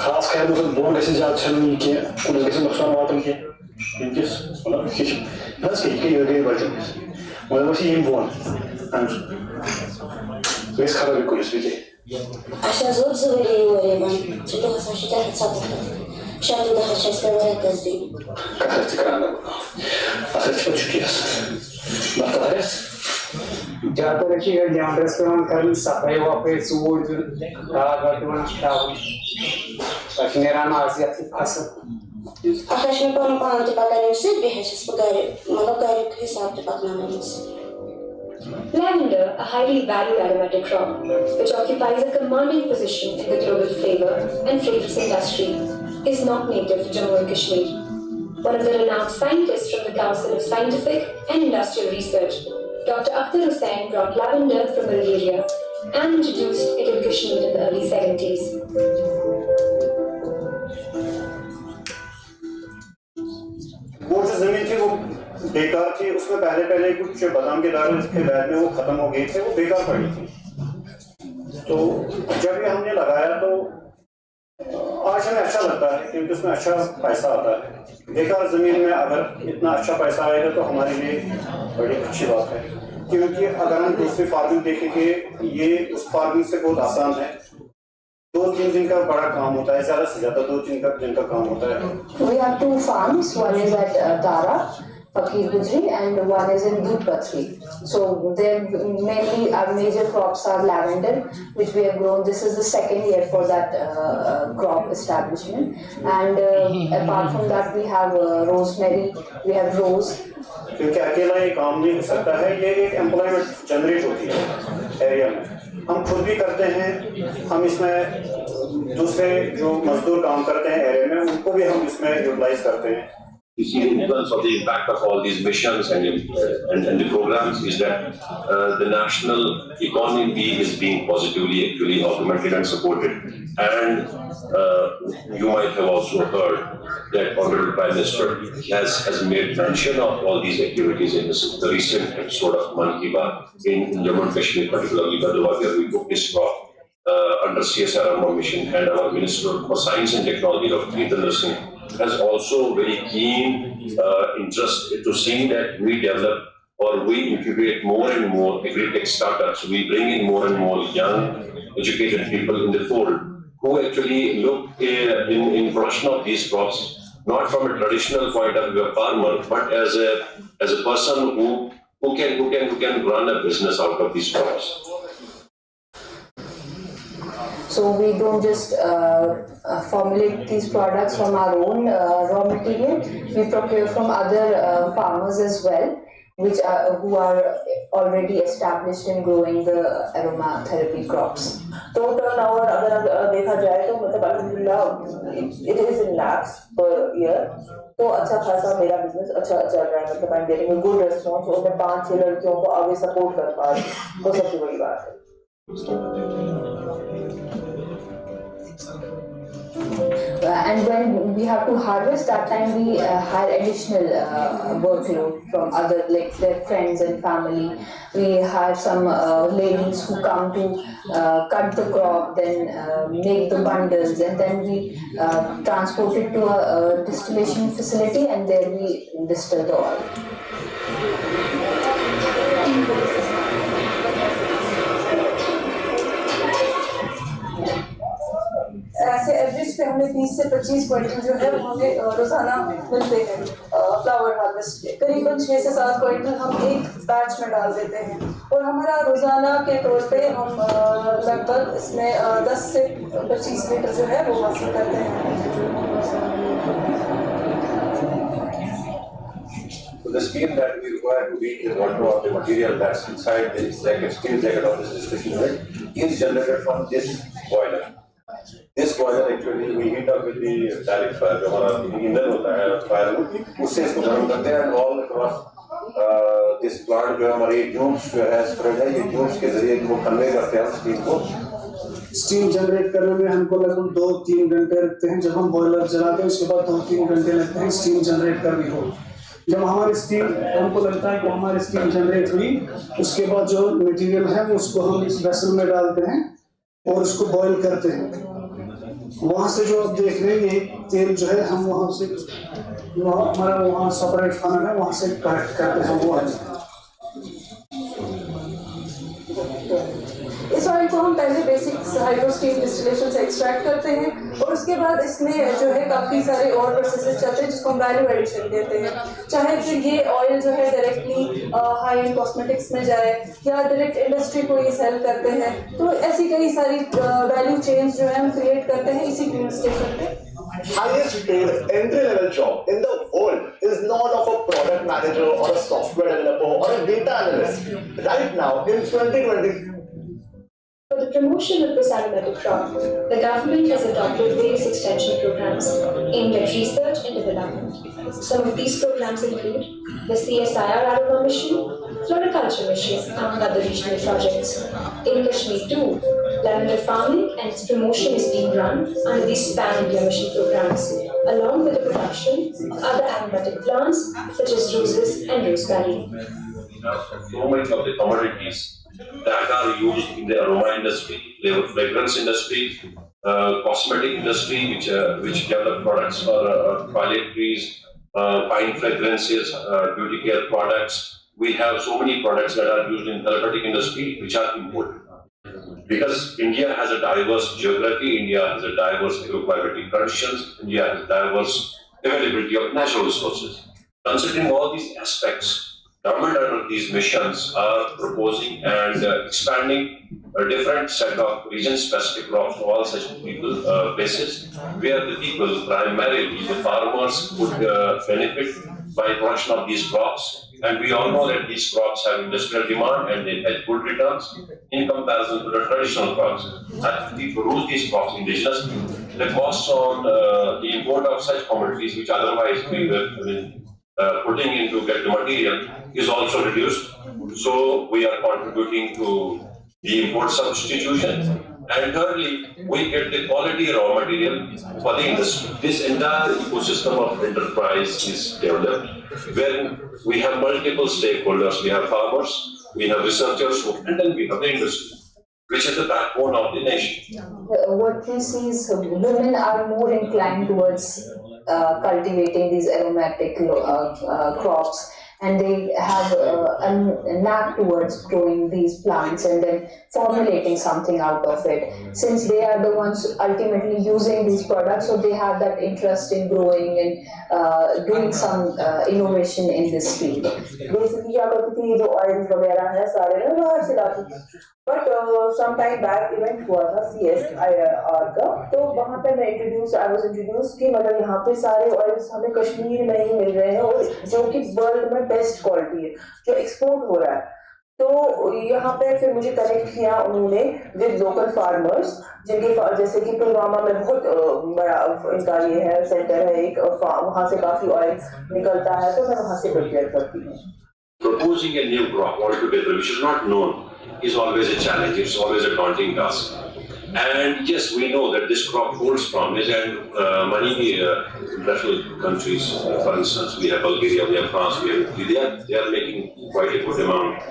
खास ख्याल मतलब bone गैसे ज़्यादा चलनी कि कुछ गैसे नुकसान वातन के इनकेस मतलब किसी बस के ये गए बच्चे मतलब वैसे ये बोन लेस खराब है कोई इसमें
عشان زود زوري وريبان شدوها صار شتاء تصبح شادو ده هالشيء سوى تزدين
كثرت كلامنا أخذت بتشوفيها ما تعرف
ज़्यादा रखिएगा ध्यान रेस्टोरेंट कर सफाई वापे सूट गार्डन स्टाफ मेरा नाम आसिया Asif
أخش من بون بون تبقى نفسي بيحس بقاري ما بقاري حساب تبقى نفسي.
Lavender, a highly valued aromatic crop, which occupies a commanding position in the global flavor and fragrance industry, is not native to Jammu and Kashmir. One of the renowned scientists from the Council of Scientific and Industrial Research, Dr. Hussain, brought lavender from Bulgaria and introduced it in Kashmir in the early 70s.
वो जो जमीन थी वो बेकार थी, उसमें पहले कुछ बादाम के दाने के बाद में वो खत्म हो गए थे, वो बेकार पड़ी थी। तो जब ये हमने लगाया तो आज हमें अच्छा लगता है क्योंकि उसमें अच्छा पैसा आता है। बेकार जमीन में अगर इतना अच्छा पैसा आएगा तो हमारे लिए बड़ी अच्छी बात है, क्योंकि अगर हम दूसरी फार्मिंग देखेंगे ये उस फार्मिंग से बहुत आसान है। 2-3 दिन का बड़ा काम होता है, ज्यादा से ज्यादा 2-3 दिन का काम होता है।
We have 2 farms. One is at Tara, Fakir Gujri, and one is in Dudpatri. So there mainly our major crops are lavender, which we have grown. This is the second year for that crop establishment. And apart from that, we have rosemary, we have rose.
क्योंकि अकेला ये काम नहीं हो सकता है, ये एक एम्प्लॉयमेंट जनरेट होती है एरिया में। हम खुद भी करते हैं, हम इसमें दूसरे जो मजदूर काम करते हैं एरिया में उनको भी हम इसमें यूटिलाइज करते हैं।
You see the influence of the impact of all these missions and the programs is that the national economy is being positively actually augmented and supported. And you might have also heard that Honorable Prime Minister has made mention of all these activities in the recent episode of Man Ki Baat in Jammu and Kashmir, particularly Gadwa, where we took this crop under CSIR mission, and our Minister for Science and Technology, Dr. Jitendra Singh, has also very keen interest to see that we develop or we incubate more and more agri-tech startups. We bring in more and more young, educated people in the fold who actually look in production of these crops not from a traditional point of view of farmer, but as a person who can run a business out of these crops.
So we don't just formulate these products from our own raw material. We procure from other farmers as well, which who are already established in growing the aromatherapy crops.
तो turnover अगर देखा जाए तो मतलब अल्हम्दुलिल्लाह it is in lakhs per year. तो अच्छा खासा मेरा बिजनेस अच्छा चल रहा है, मतलब I'm getting a good response और मैं 5-6 लड़कियों को आगे सपोर्ट कर पा रही हूँ, वो सबसे बड़ी बात है।
And when we have to harvest, that time we hire additional workload from other, like their friends and family. We hire some ladies who come to cut the crop, then make the bundles, and then we transport it to a distillation facility, and there we distill the oil.
ऐसे average पे हमें 20 से 25 quintal जो है वो हमें रोजाना मिलते हैं फ्लावर हार्वेस्ट के। करीबन 6 से 7 क्विंटल हम एक बैच में डाल देते हैं और हमारा रोजाना के तौर पे हम लगभग इसमें 10 से 25 लीटर जो है वो हासिल करते हैं।
So the steam that we require to heat the water of the material that's inside this steam jacket of this distillation unit is generated from this boiler. This boiler actually we heat up with the direct fire, जो हमारा ईंधन होता है firewood, उससे इसको गर्म करते हैं and all across this plant जो हमारी ट्यूब्स जो है स्प्रेड है, ये ट्यूब्स के जरिए वो कन्वे करते हैं स्टीम को।
स्टीम जनरेट करने में हमको लगभग 2-3 घंटे लगते हैं। जब हम बॉयलर चलाते हैं उसके बाद 2-3 घंटे लगते हैं स्टीम जनरेट करनी हो। जब हमारी स्टीम, हमको लगता है कि हमारी स्टीम जनरेट हुई, उसके बाद जो मटेरियल है उसको हम इस वेसल में डालते हैं और उसको बॉयल करते हैं। वहाँ से जो आप देख रहे हैं ये तेल जो है हम वहाँ से हमारा वहाँ सेपरेट खाना है, वहाँ से कलेक्ट करते हैं वो।
इस ऑयल को हम पहले बेसिक हाइड्रो स्टीम डिस्टिलेशन से एक्सट्रैक्ट करते हैं और उसके बाद इसमें जो है काफ़ी सारे और प्रोसेसेस चलते हैं जिसको हम वैल्यू एडिशन कहते हैं। चाहे फिर ये ऑयल जो है डायरेक्टली हाई एंड कॉस्मेटिक्स में जाए या डायरेक्ट इंडस्ट्री को ये सेल करते हैं, तो ऐसी कई सारी वैल्यू चेन्स जो है हम क्रिएट करते हैं इसी फ्यूल स्टेशन पे।
Highest paid entry level job in the world is not of a product manager or a software developer or a data analyst. Right now in 2020.
For the promotion of this aromatic crop, the government has adopted various extension programs aimed at research and development. Some of these programs include the CSIR Aroma Mission, Floriculture Mission, among other regional projects. In Kashmir too, lavender farming and its promotion is being run under these Pan-India Mission programs, along with the production of other aromatic plants such as roses and roseberry.
So many of the commodities that are used in the aroma industry, the fragrance industry, cosmetic industry, which develop products for toiletries, fine fragrances, beauty care products. We have so many products that are used in therapeutic industry which are imported. Because India has a diverse geography, India has a diverse agroclimatic conditions, India has diverse availability of natural resources. Considering all these aspects, government under these missions are proposing and expanding a different set of region-specific crops to all such people places, where the people, primarily the farmers, would benefit by production of these crops. And we all know that these crops have industrial demand and they have good returns in comparison to the traditional crops. And if we produce these crops indigenously, the costs on the import of such commodities, which otherwise we were putting in to get the material, is also reduced. So we are contributing to the import substitution. And thirdly, we get the quality raw material for the industry. This entire ecosystem of enterprise is developed, where we have multiple stakeholders. We have farmers, we have researchers, and then we have the industry, which is the backbone of the nation.
What we see is women are more inclined towards cultivating these aromatic crops, and they have a knack towards growing these plants and then formulating something out of it. Since they are the ones ultimately using these products, so they have that interest in growing and doing some innovation in this field.
Basically, क्या करती थी, जो oils वगैरह है सारे ना बाहर से लाती थी. But some time back event हुआ था CSIR का, तो वहाँ पे I was introduced कि मतलब यहाँ पे सारे oils हमें कश्मीर में ही मिल रहे हैं और जो कि world में best quality है, जो export हो रहा है. तो यहाँ पे फिर मुझे कनेक्ट किया उन्होंने विद लोकल फार्मर्स, जिनके जैसे कि पुलवामा में बहुत बड़ा इनका ये है सेंटर है एक, वहाँ से काफी ऑयल निकलता है, तो मैं वहाँ से प्रिपेयर करती हूँ.
Proposing a new crop altogether which is not known is always a challenge. It's always a daunting task. And yes, we know that this crop holds promise, and many international countries, for instance, we have Bulgaria, we have France, we have Italy, they are making quite a good amount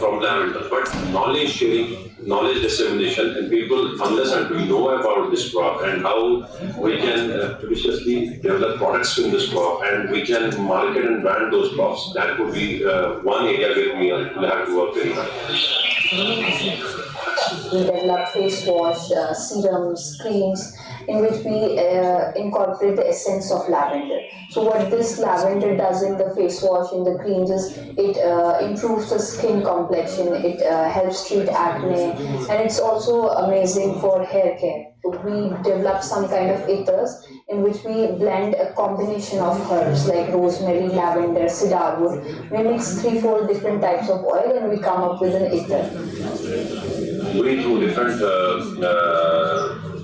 from lavender. But knowledge sharing, knowledge dissemination, and people, unless and we know about this crop and how we can judiciously develop products in this crop, and we can market and brand those crops, that would be one area where we will have to work very hard.
We develop face wash, serums, creams, in which we incorporate the essence of lavender. So what this lavender does in the face wash, in the creams, is it improves the skin complexion, it helps treat acne, and it's also amazing for hair care. We develop some kind of ethers in which we blend a combination of herbs like rosemary, lavender, cedarwood. We mix 3-4 different types of oil and we come up with an ether.
We through different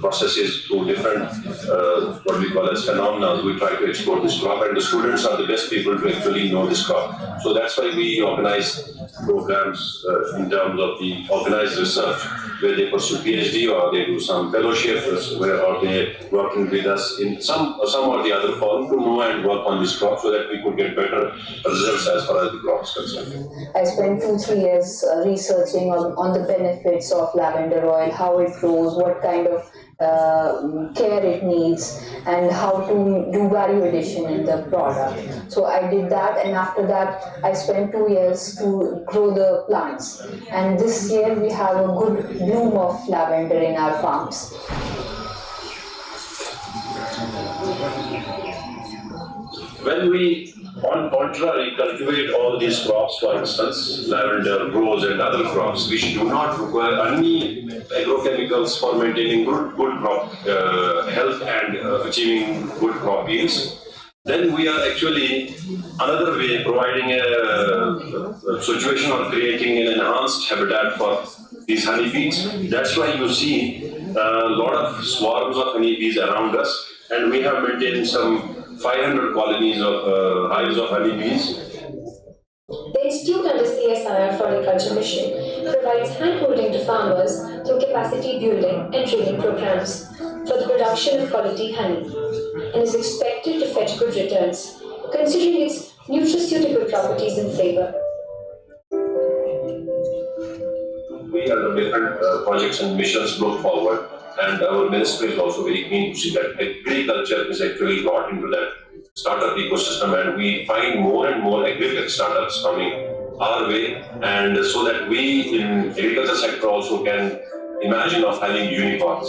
processes, through different what we call as phenomena, we try to explore this crop, and the students are the best people to actually know this crop. So that's why we organize programs in terms of the organized research, where they pursue PhD or they do some fellowships, or they working with us in some or the other form to know and work on this crop, so that we could get better results as far as the crop is concerned.
I spent 2-3 years researching on the benefits of lavender oil, how it grows, what kind of care it needs, and how to do value addition in the product. So I did that, and after that I spent 2 years to grow the plants, and this year we have a good bloom of lavender in our farms.
When we, on contrary, cultivate all these crops, for instance, lavender, rose, and other crops, which do not require any agrochemicals for maintaining good crop health and achieving good crop yields, then we are actually another way providing a situation or creating an enhanced habitat for these honeybees. That's why you see a lot of swarms of honeybees around us, and we have maintained some 500 colonies of hives of honeybees.
The Institute under CSIR Floriculture Mission provides hand-holding to farmers through capacity building and training programs for the production of quality honey, and is expected to fetch good returns, considering its nutraceutical properties and flavor.
We under different projects and missions look forward, and our ministry is also very keen to see that agriculture is actually brought into that startup ecosystem, and we find more and more agriculture startups coming our way, and so that we in agriculture sector also can imagine of having unicorns.